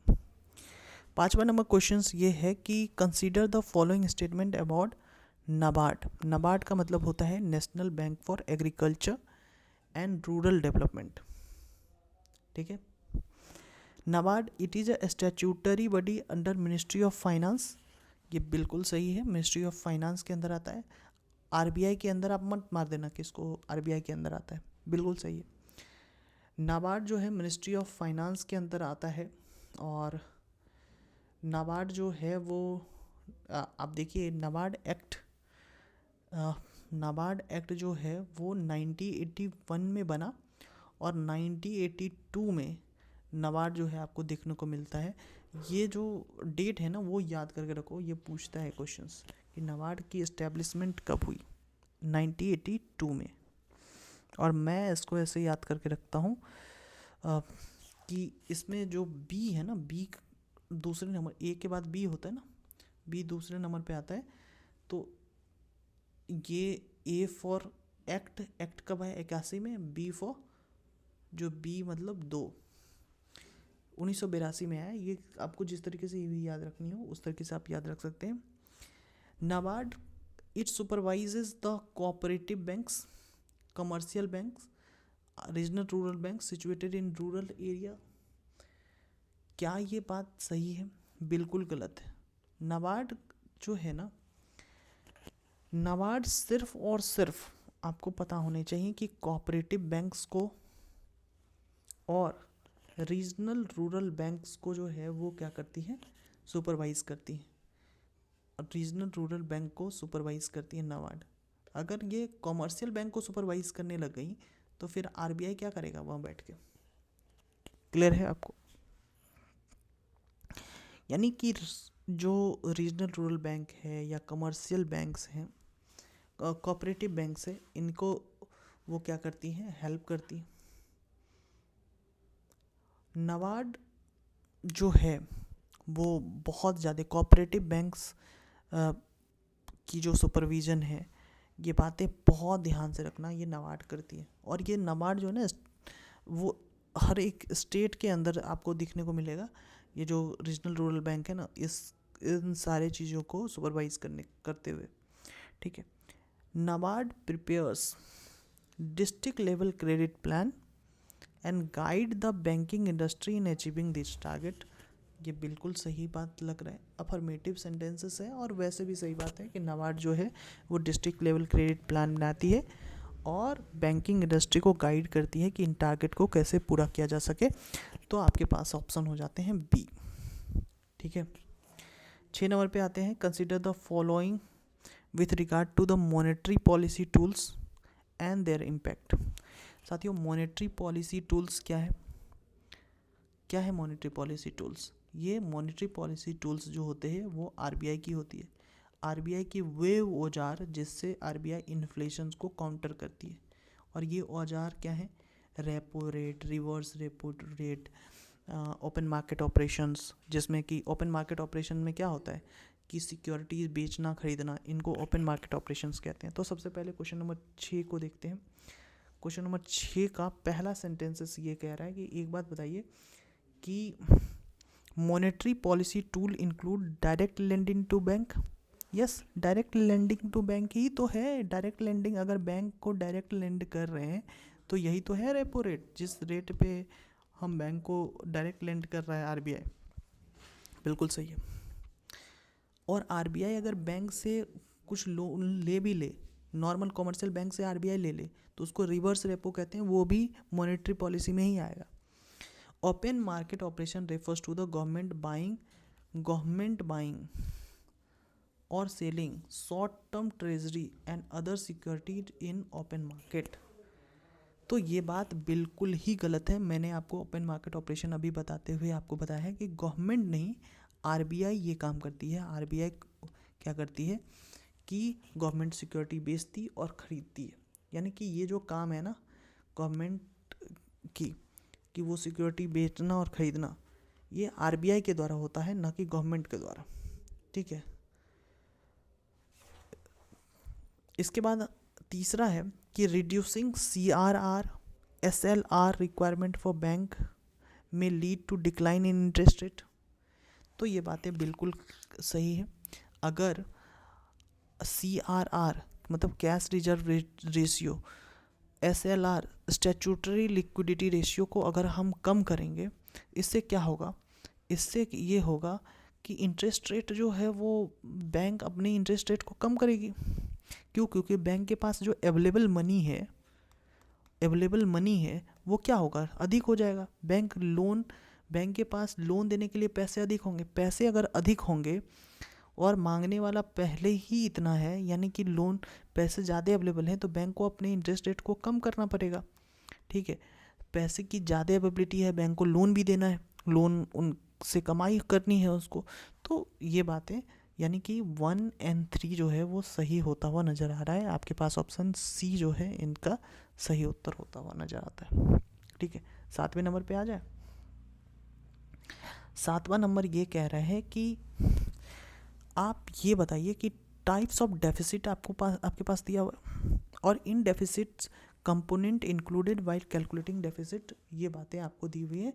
5वां नंबर क्वेश्चंस ये है कि consider the following statement about NABARD. NABARD का मतलब होता है national bank for agriculture and rural development, ठीक है। NABARD it is a statutory body under ministry of finance. ये बिल्कुल सही है, मिनिस्ट्री ऑफ फाइनेंस के अंदर आता है। RBI के अंदर आप मत मार देना कि इसको RBI के अंदर आता है, बिल्कुल सही है। नाबार्ड जो है मिनिस्ट्री ऑफ फाइनेंस के अंदर आता है, और नाबार्ड जो है वो आप देखिए नाबार्ड एक्ट जो है वो 1981 में बना, और 1982 में नाबार्ड जो है आपको देखने को मिलता है। ये जो डेट है ना वो याद करके रखो, ये पूछता है क्वेश्चंस कि नाबार्ड की इस्टेब्लिशमेंट कब हुई, 1982 में। और मैं इसको ऐसे याद करके रखता हूँ कि इसमें जो बी है ना, बी दूसरे नंबर, ए के बाद बी होता है ना, बी दूसरे नंबर पे आता है। तो ये ए फॉर एक्ट कब है? 81 में। बी फॉर जो बी मतलब 2, 1982 में आया। ये आपको जिस तरीके से ये भी याद रखनी हो उस तरीके से आप याद रख सकते हैं। NABARD it supervises the cooperative banks, commercial banks, regional rural bank situated in rural area. क्या ये बात सही है? बिल्कुल गलत है। नाबार्ड जो है ना, नाबार्ड सिर्फ और सिर्फ आपको पता होने चाहिए कि कोऑपरेटिव बैंक्स को और रीजनल रूरल बैंक्स को जो है वो क्या करती है, सुपरवाइज करती है। रीजनल रूरल बैंक को सुपरवाइज करती है नाबार्ड। अगर ये कॉमर्शियल बैंक को सुपरवाइज करने लग गई तो फिर RBI क्या करेगा वहाँ बैठ के? क्लियर है आपको? यानी कि जो रीजनल रूरल बैंक है या कमर्शियल बैंक्स हैं, कोऑपरेटिव बैंक्स है, इनको वो क्या करती हैं, हेल्प करती हैं। नाबार्ड जो है वो बहुत ज़्यादा कोऑपरेटिव बैंक्स की जो सुपरविज़न है ये बातें बहुत ध्यान से रखना, ये नाबार्ड करती है। और ये नाबार्ड जो है ना, वो हर एक स्टेट के अंदर आपको दिखने को मिलेगा। ये जो रीजनल रूरल बैंक है ना, इन सारे चीज़ों को सुपरवाइज करते हुए, ठीक है। NABARD prepares district level credit plan and guide the banking industry in achieving this target. ये बिल्कुल सही बात लग रहा है, अफर्मेटिव सेंटेंसेस है। और वैसे भी सही बात है कि नाबार्ड जो है वो डिस्ट्रिक्ट लेवल क्रेडिट प्लान बनाती है और बैंकिंग इंडस्ट्री को गाइड करती है कि इन टारगेट को कैसे पूरा किया जा सके। तो आपके पास ऑप्शन हो जाते हैं बी, ठीक है। 6 नंबर पे आते हैं, consider the following with regard to the monetary policy tools and their impact. साथियों, मॉनेटरी पॉलिसी टूल्स क्या है? क्या है मॉनेटरी पॉलिसी टूल्स? ये मॉनेटरी पॉलिसी टूल्स जो होते हैं वो आरबीआई की होती है। आरबीआई की वे औजार जिससे आरबीआई इन्फ्लेशन को काउंटर करती है। और ये औजार क्या है? Repo rate, reverse repo rate, open market operations, जिसमें कि ओपन मार्केट ऑपरेशन में क्या होता है कि सिक्योरिटीज़ बेचना खरीदना, इनको ओपन मार्केट ऑपरेशंस कहते हैं। तो सबसे पहले क्वेश्चन नंबर 6 को देखते हैं। क्वेश्चन नंबर 6 का पहला सेंटेंसेस ये कह रहा है कि एक बात बताइए कि monetary policy tool include direct lending to bank. Yes, direct lending to bank ही तो है। डायरेक्ट लेंडिंग, अगर बैंक को डायरेक्ट लेंड कर रहे हैं तो यही तो है रेपो रेट, जिस रेट पे हम बैंक को डायरेक्ट लेंड कर रहा है आरबीआई। बिल्कुल सही है। और आरबीआई अगर बैंक से कुछ लोन ले भी ले, नॉर्मल कॉमर्शियल बैंक से आरबीआई ले ले, तो उसको रिवर्स रेपो कहते हैं, वो भी मॉनेटरी पॉलिसी में ही आएगा। Open market operation refers to the government buying और selling short term treasury and other securities in open market. तो ये बात बिल्कुल ही गलत है। मैंने आपको ओपन मार्केट ऑपरेशन अभी बताते हुए आपको बताया है कि गवर्नमेंट नहीं, आरबीआई ये काम करती है। आरबीआई क्या करती है कि गवर्नमेंट सिक्योरिटी बेचती और ख़रीदती है। यानी कि ये जो काम है ना गवर्नमेंट की, कि वो सिक्योरिटी बेचना और ख़रीदना, ये आरबीआई के द्वारा होता है, ना कि गवर्नमेंट के द्वारा, ठीक है। इसके बाद तीसरा है कि reducing CRR SLR requirement for bank में lead to decline in interest rate. तो ये बातें बिल्कुल सही है। अगर CRR मतलब cash reserve ratio, SLR statutory liquidity ratio को अगर हम कम करेंगे, इससे क्या होगा? इससे ये होगा कि इंटरेस्ट रेट जो है वो बैंक अपनी इंटरेस्ट रेट को कम करेगी। क्यों? क्योंकि बैंक के पास जो अवेलेबल मनी है वो क्या होगा? अधिक हो जाएगा। बैंक के पास लोन देने के लिए पैसे अधिक होंगे। पैसे अगर अधिक होंगे और मांगने वाला पहले ही इतना है, यानी कि लोन पैसे ज़्यादा अवेलेबल हैं, तो बैंक को अपने इंटरेस्ट रेट को कम करना पड़ेगा, ठीक है। पैसे की ज़्यादा अवेलेबिलिटी है, बैंक को लोन भी देना है, लोन उनसे कमाई करनी है उसको। तो ये बातें, यानी कि 1 और 3 जो है वो सही होता हुआ नज़र आ रहा है। आपके पास ऑप्शन सी जो है इनका सही उत्तर होता हुआ नज़र आता है, ठीक है। 7वें नंबर पे आ जाए। 7वां नंबर ये कह रहा है कि आप ये बताइए कि टाइप्स ऑफ डेफिसिट आपके पास दिया हुआ है और in deficits component included while calculating deficit. ये बातें आपको दी हुई है,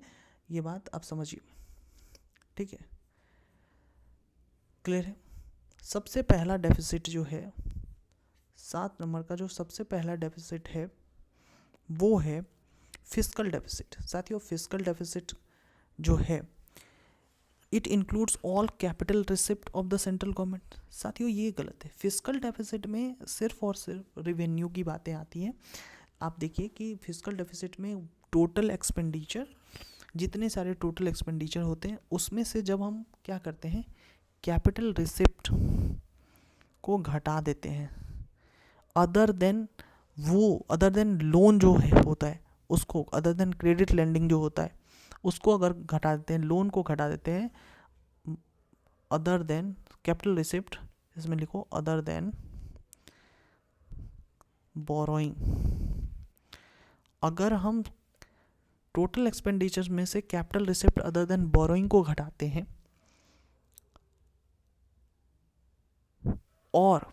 ये बात आप समझिए, ठीक है। क्लियर है? सबसे पहला डेफिसिट जो है, 7 नंबर का जो सबसे पहला डेफिसिट है वो है फिस्कल डेफिसिट। साथियों, फिस्कल डेफिसिट जो है it includes all capital receipt of the central government. साथियों, ये गलत है। फिस्कल डेफिसिट में सिर्फ और सिर्फ रेवेन्यू की बातें आती हैं। आप देखिए कि फिस्कल डेफिसिट में टोटल एक्सपेंडिचर, जितने सारे टोटल एक्सपेंडिचर होते हैं उसमें से जब हम क्या करते हैं, कैपिटल रिसिप्ट को घटा देते हैं, अदर देन लोन जो है होता है उसको, अदर देन क्रेडिट लेंडिंग जो होता है उसको अगर घटा देते हैं, लोन को घटा देते हैं, अदर देन कैपिटल रिसिप्ट, इसमें लिखो अदर देन बोरोइंग। अगर हम टोटल एक्सपेंडिचर में से capital receipt other than borrowing को घटाते हैं और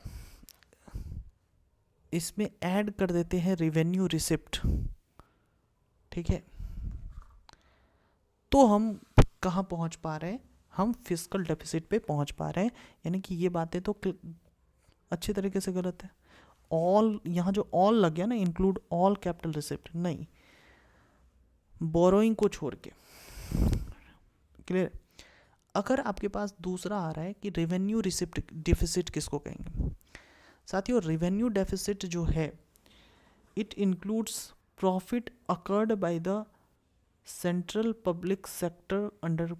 इसमें ऐड कर देते हैं रेवेन्यू रिसिप्ट, ठीक है, तो हम कहाँ पहुँच पा रहे हैं, हम फिस्कल डेफिसिट पे पहुँच पा रहे हैं। यानी कि ये बातें तो अच्छी तरीके से गलत है। ऑल, यहाँ जो ऑल लग गया ना, इंक्लूड ऑल कैपिटल रिसिप्ट, नहीं, बोरोइंग को छोड़ के, क्लियर। अगर आपके पास दूसरा आ रहा है कि रेवेन्यू रिसिप्ट डिफिसिट किसको कहेंगे, साथियों रेवेन्यू डेफिसिट जो है it includes profit occurred by the central public sector under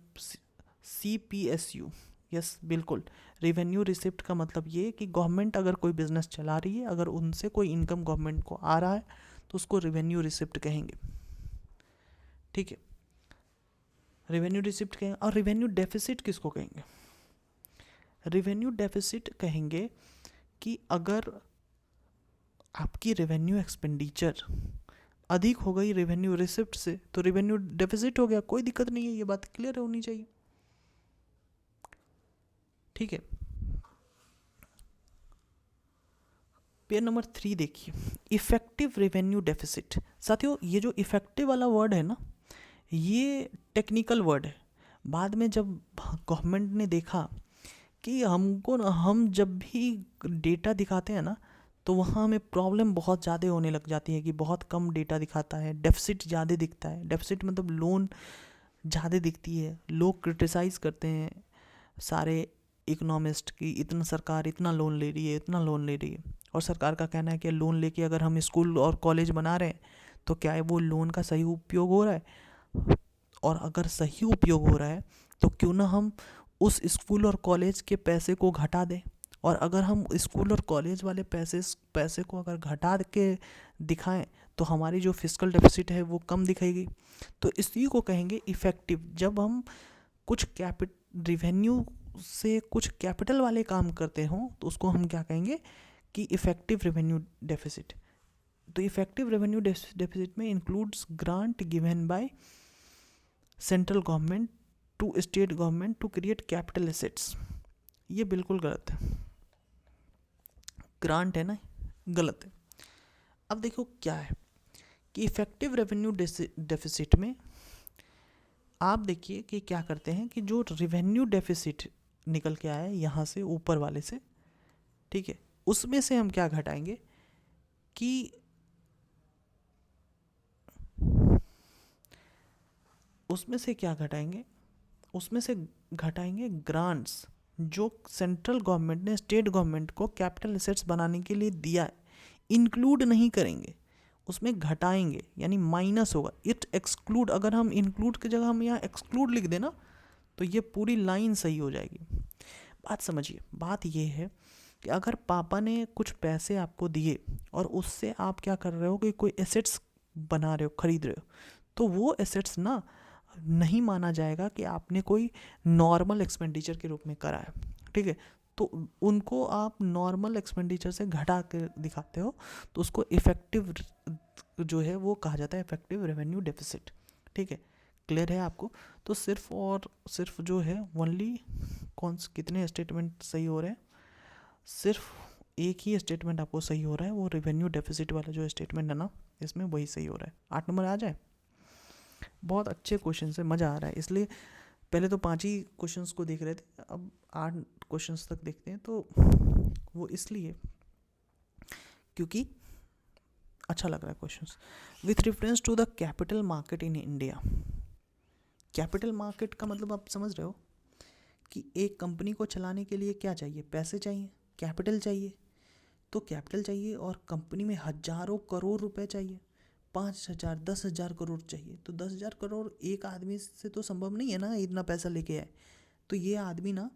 CPSU। Yes, बिल्कुल, रेवेन्यू रिसिप्ट का मतलब ये है कि गवर्नमेंट अगर कोई बिजनेस चला रही है, अगर उनसे कोई इनकम गवर्नमेंट को आ रहा है तो उसको रेवेन्यू रिसिप्ट कहेंगे, ठीक है, रेवेन्यू रिसिप्ट कहेंगे। और रेवेन्यू डेफिसिट किसको कहेंगे, रेवेन्यू डेफिसिट कहेंगे कि अगर आपकी रेवेन्यू एक्सपेंडिचर अधिक हो गई रेवेन्यू रिसिप्ट से तो रेवेन्यू डेफिसिट हो गया, कोई दिक्कत नहीं है, ये बात क्लियर होनी चाहिए, ठीक है। पेज नंबर 3 देखिए, इफेक्टिव रेवेन्यू डेफिसिट। साथियों ये जो इफेक्टिव वाला वर्ड है ना, ये टेक्निकल वर्ड है। बाद में जब गवर्नमेंट ने देखा कि हमको ना, हम जब भी डेटा दिखाते हैं ना तो वहाँ हमें प्रॉब्लम बहुत ज़्यादा होने लग जाती है कि बहुत कम डेटा दिखाता है, डेफिसिट ज़्यादा दिखता है, डेफिसिट मतलब लोन ज़्यादा दिखती है। लोग क्रिटिसाइज़ करते हैं सारे इकोनॉमिस्ट की इतना सरकार इतना लोन ले रही है, इतना लोन ले रही है, और सरकार का कहना है कि लोन लेके अगर हम स्कूल और कॉलेज बना रहे हैं तो क्या है वो लोन का सही उपयोग हो रहा है, और अगर सही उपयोग हो रहा है तो क्यों ना हम उस स्कूल और कॉलेज के पैसे को घटा दें, और अगर हम स्कूल और कॉलेज वाले पैसे को अगर घटा के दिखाएं तो हमारी जो फिस्कल डेफिसिट है वो कम दिखेगी। तो इसी को कहेंगे इफ़ेक्टिव। जब हम कुछ रेवेन्यू से कुछ कैपिटल वाले काम करते हों तो उसको हम क्या कहेंगे कि इफ़ेक्टिव रेवेन्यू डेफिसिट। तो इफ़ेक्टिव रेवेन्यू डेफिसिट में includes grant given by central government to state government to create capital assets. ये बिल्कुल गलत है, ग्रांट है ना, गलत है। अब देखो क्या है कि इफ़ेक्टिव रेवेन्यू डेफिसिट में आप देखिए कि क्या करते हैं कि जो रेवेन्यू डेफिसिट निकल के आया है यहाँ से ऊपर वाले से, ठीक है, उसमें से हम क्या घटाएंगे कि उसमें से घटाएंगे ग्रांट्स जो सेंट्रल गवर्नमेंट ने स्टेट गवर्नमेंट को कैपिटल एसेट्स बनाने के लिए दिया है, इंक्लूड नहीं करेंगे, उसमें घटाएंगे, यानी माइनस होगा। इट एक्सक्लूड, अगर हम इंक्लूड की जगह हम यहाँ एक्सक्लूड लिख देना तो ये पूरी लाइन सही हो जाएगी। बात समझिए, बात ये है कि अगर पापा ने कुछ पैसे आपको दिए और उससे आप क्या कर रहे हो कि कोई एसेट्स बना रहे हो, खरीद रहे हो, तो वो एसेट्स ना नहीं माना जाएगा कि आपने कोई नॉर्मल एक्सपेंडिचर के रूप में करा है, ठीक है। तो उनको आप नॉर्मल एक्सपेंडिचर से घटा कर दिखाते हो तो उसको इफ़ेक्टिव जो है वो कहा जाता है इफ़ेक्टिव रेवेन्यू डेफिसिट, ठीक है। क्लियर है आपको? तो सिर्फ और सिर्फ जो है ओनली कितने स्टेटमेंट सही हो रहे हैं, सिर्फ एक ही स्टेटमेंट आपको सही हो रहा है, वो रेवेन्यू डेफिसिट वाला जो स्टेटमेंट है ना, इसमें वही सही हो रहा है। 8 नंबर आ जाए। बहुत अच्छे क्वेश्चन से मज़ा आ रहा है, इसलिए पहले तो 5 ही क्वेश्चंस को देख रहे थे, अब 8 क्वेश्चंस तक देखते हैं। तो वो इसलिए क्योंकि अच्छा लग रहा है questions. With reference to the capital market in India. Capital market का मतलब आप समझ रहे हो कि एक कंपनी को चलाने के लिए क्या चाहिए, पैसे चाहिए, कैपिटल चाहिए। तो कैपिटल चाहिए और कंपनी में हजारों करोड़ रुपए चाहिए, 5,000 10,000 करोड़ चाहिए। तो 10,000 करोड़ एक आदमी से तो संभव नहीं है ना इतना पैसा लेके आए। तो ये आदमी ना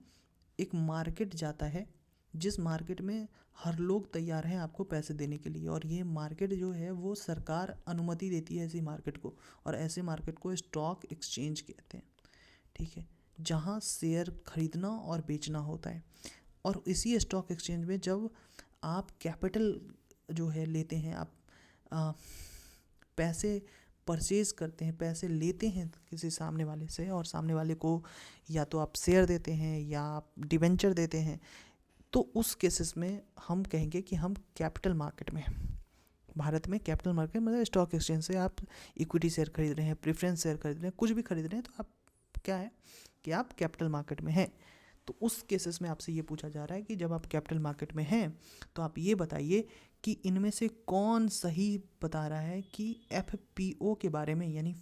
एक मार्केट जाता है जिस मार्केट में हर लोग तैयार हैं आपको पैसे देने के लिए, और ये मार्केट जो है वो सरकार अनुमति देती है ऐसी मार्केट को, और ऐसे मार्केट को स्टॉक एक्सचेंज कहते हैं, ठीक है, जहाँ शेयर खरीदना और बेचना होता है। और इसी स्टॉक एक्सचेंज में जब आप कैपिटल जो है लेते हैं, आप पैसे परचेज़ करते हैं, पैसे लेते हैं किसी सामने वाले से, और सामने वाले को या तो आप शेयर देते हैं या आप डिबेंचर देते हैं, तो उस केसेस में हम कहेंगे कि हम कैपिटल मार्केट में हैं। भारत में कैपिटल मार्केट मतलब स्टॉक एक्सचेंज से आप इक्विटी शेयर खरीद रहे हैं, प्रेफरेंस शेयर खरीद रहे हैं, कुछ भी खरीद रहे हैं, तो आप क्या है कि आप कैपिटल मार्केट में हैं। तो उस केसेस में आपसे ये पूछा जा रहा है कि जब आप कैपिटल मार्केट में हैं तो आप ये बताइए कि इनमें से कौन सही बता रहा है कि FPO के बारे में, यानी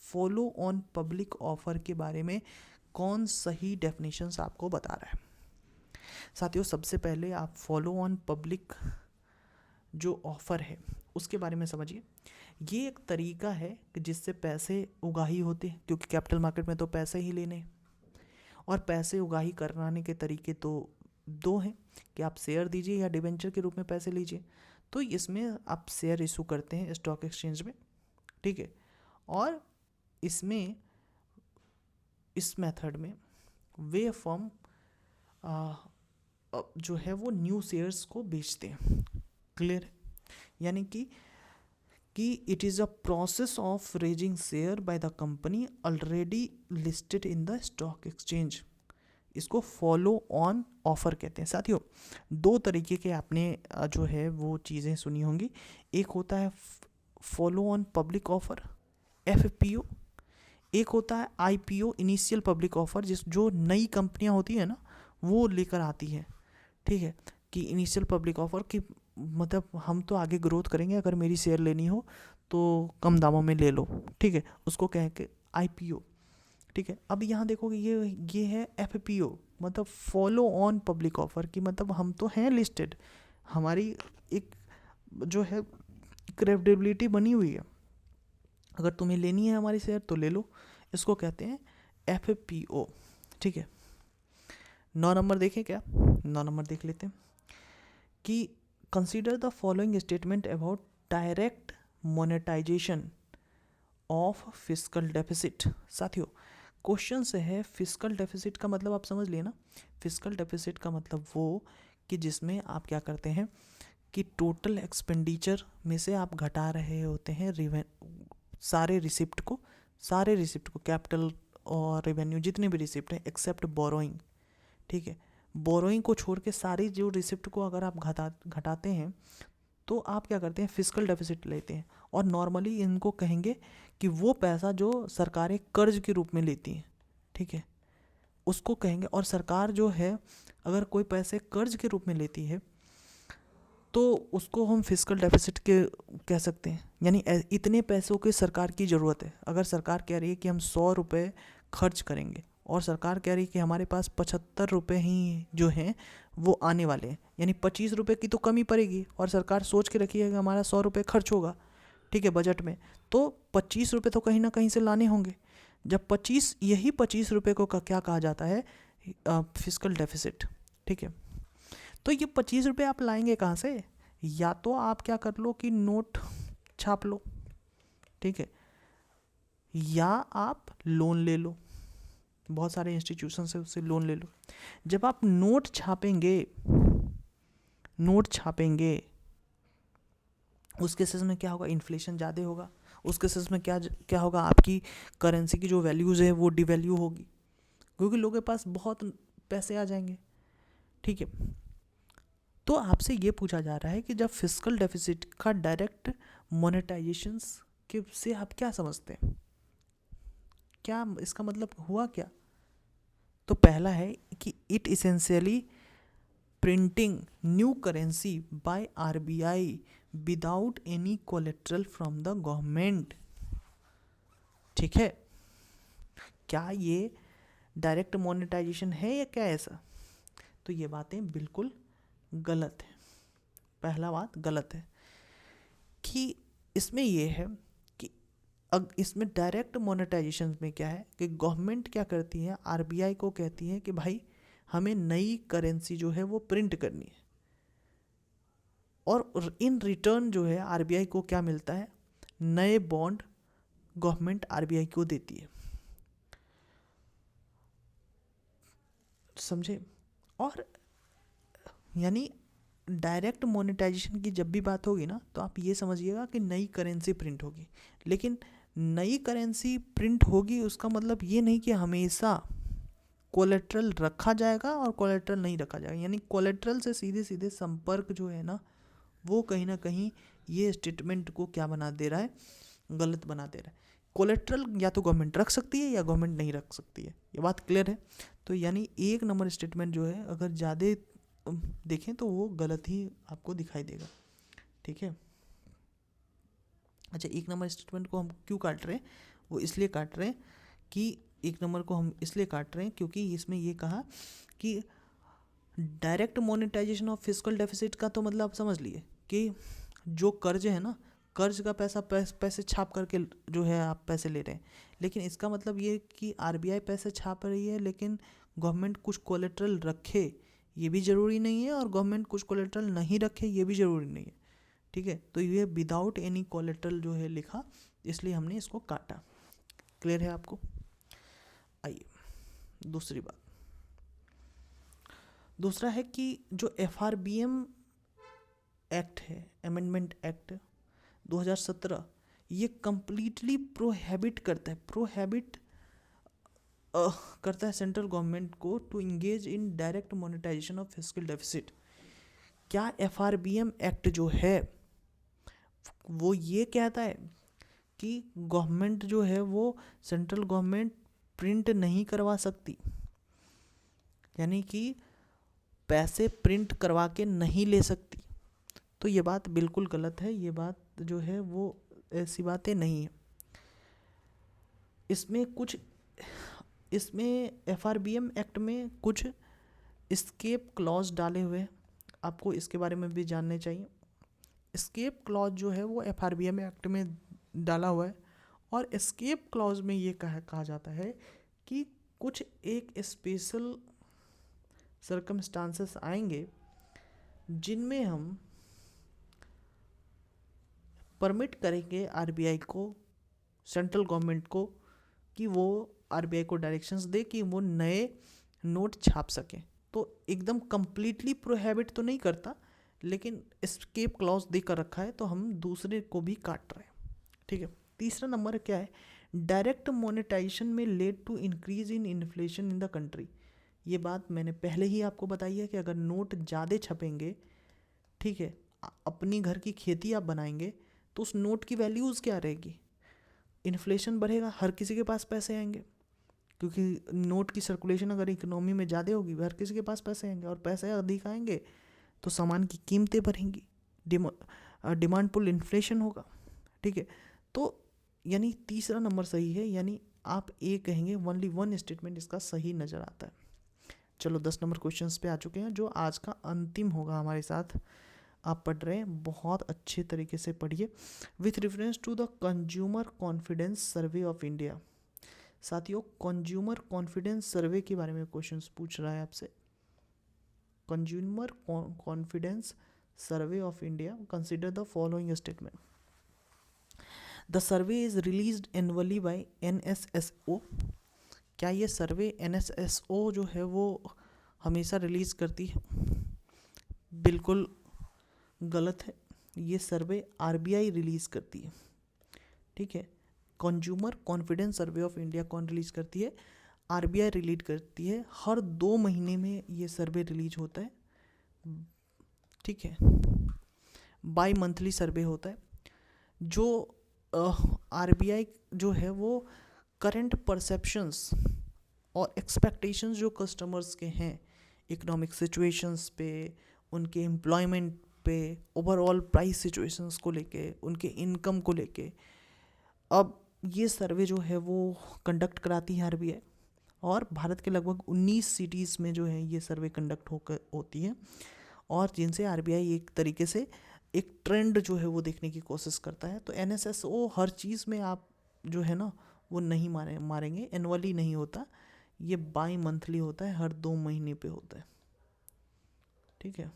फॉलो ऑन पब्लिक ऑफर के बारे में कौन सही डेफिनेशंस आपको बता रहा है। साथियों, सबसे पहले आप फॉलो ऑन पब्लिक जो ऑफ़र है उसके बारे में समझिए। ये एक तरीका है कि जिससे पैसे उगाही होते हैं, क्योंकि कैपिटल मार्केट में तो पैसे ही लेने हैं, और पैसे उगाही कराने के तरीके तो दो हैं कि आप शेयर दीजिए या डिबेंचर के रूप में पैसे लीजिए। तो इसमें आप शेयर इशू करते हैं स्टॉक एक्सचेंज में, ठीक है, और इसमें इस मेथड में वे फर्म जो है वो न्यू शेयर्स को बेचते हैं। क्लियर है? यानी कि it is a process of raising share by the company already listed in the stock exchange. इसको फॉलो ऑन ऑफर कहते हैं। साथियों, दो तरीके के आपने जो है वो चीज़ें सुनी होंगी। एक होता है follow on public offer FPO, एक होता है IPO इनिशियल पब्लिक ऑफर, जो नई कंपनियां होती है ना वो लेकर आती है। ठीक है, कि इनिशियल पब्लिक ऑफर की मतलब हम तो आगे ग्रोथ करेंगे, अगर मेरी शेयर लेनी हो तो कम दामों में ले लो, ठीक है, उसको कह के IPO। ठीक है, अब यहाँ देखोगे ये है FPO, मतलब फॉलो ऑन पब्लिक ऑफर की, मतलब हम तो हैं लिस्टेड, हमारी एक जो है क्रेडिबिलिटी बनी हुई है, अगर तुम्हें लेनी है हमारी शेयर तो ले लो, इसको कहते हैं FPO। ठीक है, 9 नंबर देखें क्या? 9 नंबर देख लेते हैं कि consider the following statement about direct monetization of fiscal deficit. साथियों, क्वेश्चन से है फिस्कल डेफिसिट का मतलब आप समझ लिए ना। फिस्कल डेफिसिट का मतलब वो कि जिसमें आप क्या करते हैं कि टोटल एक्सपेंडिचर में से आप घटा रहे होते हैं सारे रिसिप्ट को कैपिटल और रेवेन्यू जितने भी रिसिप्ट हैं एक्सेप्ट बोरोइंग। ठीक है, बोरोइंग को छोड़ के सारी जो रिसिप्ट को अगर आप घटाते हैं तो आप क्या करते हैं, फिस्कल डेफिसिट लेते हैं। और नॉर्मली इनको कहेंगे कि वो पैसा जो सरकारें कर्ज के रूप में लेती हैं, ठीक है, उसको कहेंगे। और सरकार जो है अगर कोई पैसे कर्ज के रूप में लेती है तो उसको हम फिस्कल डेफिसिट के कह सकते हैं। यानी इतने पैसों की सरकार की ज़रूरत है। अगर सरकार कह रही है कि हम 100 रुपये खर्च करेंगे और सरकार कह रही है कि हमारे पास 75 रुपये ही जो हैं वो आने वाले हैं, यानी 25 रुपये की तो कमी पड़ेगी, और सरकार सोच के रखी है कि हमारा 100 रुपये खर्च होगा, ठीक है, बजट में, तो 25 रुपये तो कहीं ना कहीं से लाने होंगे। जब 25 रुपये को क्या कहा जाता है, फिस्कल डेफिसिट। ठीक है, तो ये 25 रुपये आप लाएंगे कहाँ से? या तो आप क्या कर लो कि नोट छाप लो, ठीक है, या आप लोन ले लो, बहुत सारे इंस्टीट्यूशन से उससे लोन ले लो। जब आप नोट छापेंगे उस केसेस में क्या होगा, इन्फ्लेशन ज़्यादा होगा। उस केसेस में क्या होगा, आपकी करेंसी की जो वैल्यूज़ है वो डिवैल्यू होगी, क्योंकि लोगों के पास बहुत पैसे आ जाएंगे। ठीक है, तो आपसे ये पूछा जा रहा है कि जब फिस्कल डेफिसिट का डायरेक्ट मोनेटाइजेशन के से आप क्या समझते हैं, क्या इसका मतलब हुआ क्या? तो पहला है कि it essentially printing new currency by RBI without any collateral from the government. ठीक है, क्या ये डायरेक्ट मोनेटाइजेशन है या क्या ऐसा? तो ये बातें बिल्कुल गलत है। पहला बात गलत है कि इसमें ये है कि इसमें डायरेक्ट मोनेटाइजेशन में क्या है कि गवर्नमेंट क्या करती है, RBI को कहती है कि भाई हमें नई करेंसी जो है वो प्रिंट करनी है, और इन रिटर्न जो है RBI को क्या मिलता है, नए बॉन्ड गवर्नमेंट RBI को देती है। समझे? और यानी डायरेक्ट मोनेटाइजेशन की जब भी बात होगी ना, तो आप ये समझिएगा कि नई करेंसी प्रिंट होगी। लेकिन नई करेंसी प्रिंट होगी उसका मतलब ये नहीं कि हमेशा कोलेट्रल रखा जाएगा और कोलेट्रल नहीं रखा जाएगा, यानी कोलेट्रल से सीधे सीधे संपर्क जो है ना वो कहीं ना कहीं ये स्टेटमेंट को क्या बना दे रहा है, गलत बना दे रहा है। कोलेट्रल या तो गवर्नमेंट रख सकती है या गवर्नमेंट नहीं रख सकती है, ये बात क्लियर है। तो यानी 1 नंबर स्टेटमेंट जो है अगर ज़्यादा देखें तो वो गलत ही आपको दिखाई देगा, ठीक है। अच्छा, 1 नंबर स्टेटमेंट को हम क्यों काट रहे हैं, वो इसलिए काट रहे हैं कि 1 नंबर को हम इसलिए काट रहे हैं क्योंकि इसमें ये कहा कि direct monetization of fiscal deficit का तो मतलब आप समझ लिए कि जो कर्ज है ना, कर्ज का पैसा पैसे छाप करके जो है आप पैसे ले रहे हैं, लेकिन इसका मतलब ये कि आरबीआई पैसे छाप रही है लेकिन गवर्नमेंट कुछ कोलेट्रल रखे ये भी ज़रूरी नहीं है, और गवर्नमेंट कुछ कोलेट्रल नहीं रखे ये भी ज़रूरी नहीं है, ठीक है। तो ये विदाउट एनी कोलेट्रल जो है लिखा, इसलिए हमने इसको काटा। क्लियर है आपको? आइए दूसरी बात, दूसरा है कि जो FRBM एक्ट है, अमेंडमेंट एक्ट 2017, ये कंप्लीटली प्रोहिबिट करता है, करता है सेंट्रल गवर्नमेंट को to engage in direct monetization of fiscal deficit. क्या FRBM एक्ट जो है वो ये कहता है कि गवर्नमेंट जो है वो सेंट्रल गवर्नमेंट प्रिंट नहीं करवा सकती, यानी कि पैसे प्रिंट करवा के नहीं ले सकती, तो ये बात बिल्कुल गलत है। ये बात जो है वो ऐसी बातें नहीं है। इसमें FRBM एक्ट में कुछ एस्केप क्लॉज डाले हुए हैं, आपको इसके बारे में भी जानने चाहिए। एस्केप क्लॉज जो है वो FRBM एक्ट में डाला हुआ है, और एस्केप क्लॉज में ये कहा जाता है कि कुछ एक स्पेशल सर्कमस्टांसेस आएंगे जिनमें हम परमिट करेंगे आरबीआई को, सेंट्रल गवर्नमेंट को, कि वो आरबीआई को डायरेक्शंस दे कि वो नए नोट छाप सके। तो एकदम कंप्लीटली प्रोहिबिट तो नहीं करता, लेकिन एस्केप क्लॉज देकर रखा है, तो हम दूसरे को भी काट रहे हैं, ठीक है। तीसरा नंबर क्या है, direct monetization may lead to increase in inflation in the country. ये बात मैंने पहले ही आपको बताई है कि अगर नोट ज़्यादा छपेंगे, ठीक है, अपनी घर की खेती आप बनाएंगे तो उस नोट की वैल्यूज़ क्या रहेगी, इन्फ्लेशन बढ़ेगा, हर किसी के पास पैसे आएंगे, क्योंकि नोट की सर्कुलेशन अगर इकोनॉमी में ज़्यादा होगी हर किसी के पास पैसे आएंगे, और पैसे अधिक आएंगे तो सामान की कीमतें बढ़ेंगी, डिमांड पुल इन्फ्लेशन होगा, ठीक है। तो यानी तीसरा नंबर सही है, यानी आप ए कहेंगे, ओनली 1 स्टेटमेंट इसका सही नज़र आता है। चलो 10 नंबर क्वेश्चंस पे आ चुके हैं, जो आज का अंतिम होगा हमारे साथ। आप पढ़ रहे हैं, बहुत अच्छे तरीके से पढ़िए। With reference to the consumer confidence survey of India. साथियों, कंज्यूमर कॉन्फिडेंस सर्वे के बारे में क्वेश्चंस पूछ रहा है आपसे। Consumer confidence survey of India, consider the following statement. The survey is released annually by NSSO। क्या ये सर्वे NSSO जो है वो हमेशा रिलीज़ करती है? बिल्कुल गलत है, ये सर्वे RBI रिलीज़ करती है, ठीक है। Consumer confidence survey of India कौन रिलीज़ करती है? RBI रिलीज करती है। हर 2 महीने में ये सर्वे रिलीज होता है, ठीक है, बाई मंथली सर्वे होता है। जो RBI जो है वो करंट परसेप्शंस और एक्सपेक्टेशंस जो कस्टमर्स के हैं इकोनॉमिक सिचुएशंस पे, उनके एम्प्लॉयमेंट पे, ओवरऑल प्राइस सिचुएशंस को लेके, उनके इनकम को लेके, अब ये सर्वे जो है वो कंडक्ट कराती है RBI, और भारत के लगभग 19 सिटीज़ में जो है ये सर्वे कंडक्ट होती है, और जिनसे RBI एक तरीके से एक ट्रेंड जो है वो देखने की कोशिश करता है। तो NSSO हर चीज़ में आप जो है ना वो नहीं मारेंगे, एनुअली नहीं होता, ये बाई मंथली होता है, हर 2 महीने पे होता है, ठीक है।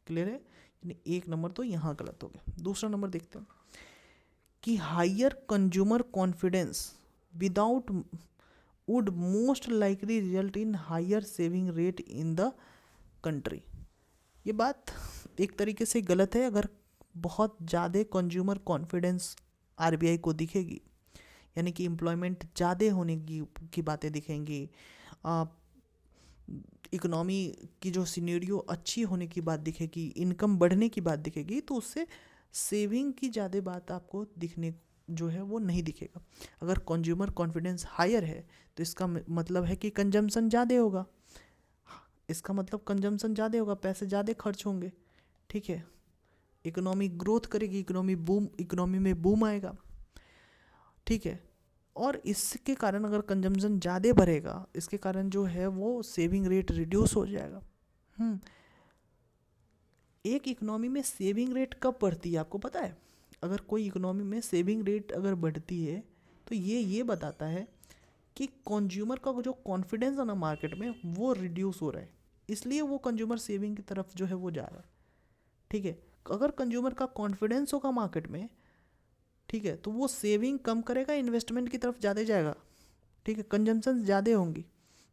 क्लियर है? यानी 1 नंबर तो यहाँ गलत हो गया। दूसरा नंबर देखते हैं कि higher consumer confidence without would most likely result in higher saving rate in the country. ये बात एक तरीके से गलत है। अगर बहुत ज़्यादा कंज्यूमर कॉन्फिडेंस RBI को दिखेगी, यानी कि एम्प्लॉयमेंट ज़्यादा होने की बातें दिखेंगी, इकोनॉमी की जो सिनेरियो अच्छी होने की बात दिखेगी, इनकम बढ़ने की बात दिखेगी, तो उससे सेविंग की ज़्यादा बात आपको दिखने जो है वो नहीं दिखेगा। अगर कंज्यूमर कॉन्फिडेंस हायर है तो इसका मतलब है कि कंजम्पशन ज़्यादा होगा, इसका मतलब कंजम्पशन ज़्यादा होगा, पैसे ज़्यादा खर्च होंगे, ठीक है। इकोनॉमी ग्रोथ करेगी, इकोनॉमी में बूम आएगा, ठीक है। और इसके कारण अगर कंजम्पशन ज़्यादा बढ़ेगा, इसके कारण जो है वो सेविंग रेट रिड्यूस हो जाएगा। एक इकोनॉमी में सेविंग रेट कब बढ़ती है आपको पता है? अगर कोई इकोनॉमी में सेविंग रेट अगर बढ़ती है तो ये बताता है कि कंज्यूमर का जो कॉन्फिडेंस है ना मार्केट में वो रिड्यूस हो रहा है, इसलिए वो कंज्यूमर सेविंग की तरफ जो है वो जा रहा है, ठीक है। अगर कंज्यूमर का कॉन्फिडेंस होगा मार्केट में, ठीक है, तो वो सेविंग कम करेगा, इन्वेस्टमेंट की तरफ ज़्यादा जाएगा, ठीक है, कंजम्पशन ज़्यादा होंगी।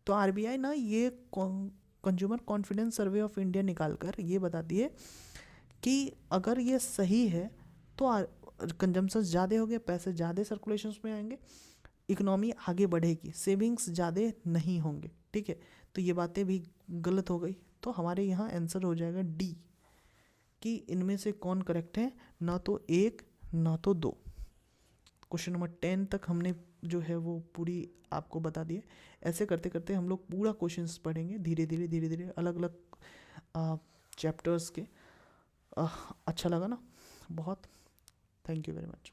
तो आरबीआई ना ये consumer confidence survey of India निकाल कर ये बताती है कि अगर ये सही है तो कंजम्पशन ज़्यादा हो गए, पैसे ज़्यादा सर्कुलेशन में आएंगे, इकोनॉमी आगे बढ़ेगी, सेविंग्स ज़्यादा नहीं होंगे, ठीक है। तो ये बातें भी गलत हो गई, तो हमारे यहाँ आंसर हो जाएगा डी, कि इनमें से कौन करेक्ट है, ना तो एक ना तो दो। क्वेश्चन नंबर 10 तक हमने जो है वो पूरी आपको बता दिए। ऐसे करते करते हम लोग पूरा क्वेश्चंस पढ़ेंगे धीरे धीरे अलग अलग चैप्टर्स के। अच्छा लगा ना बहुत? Thank you very much.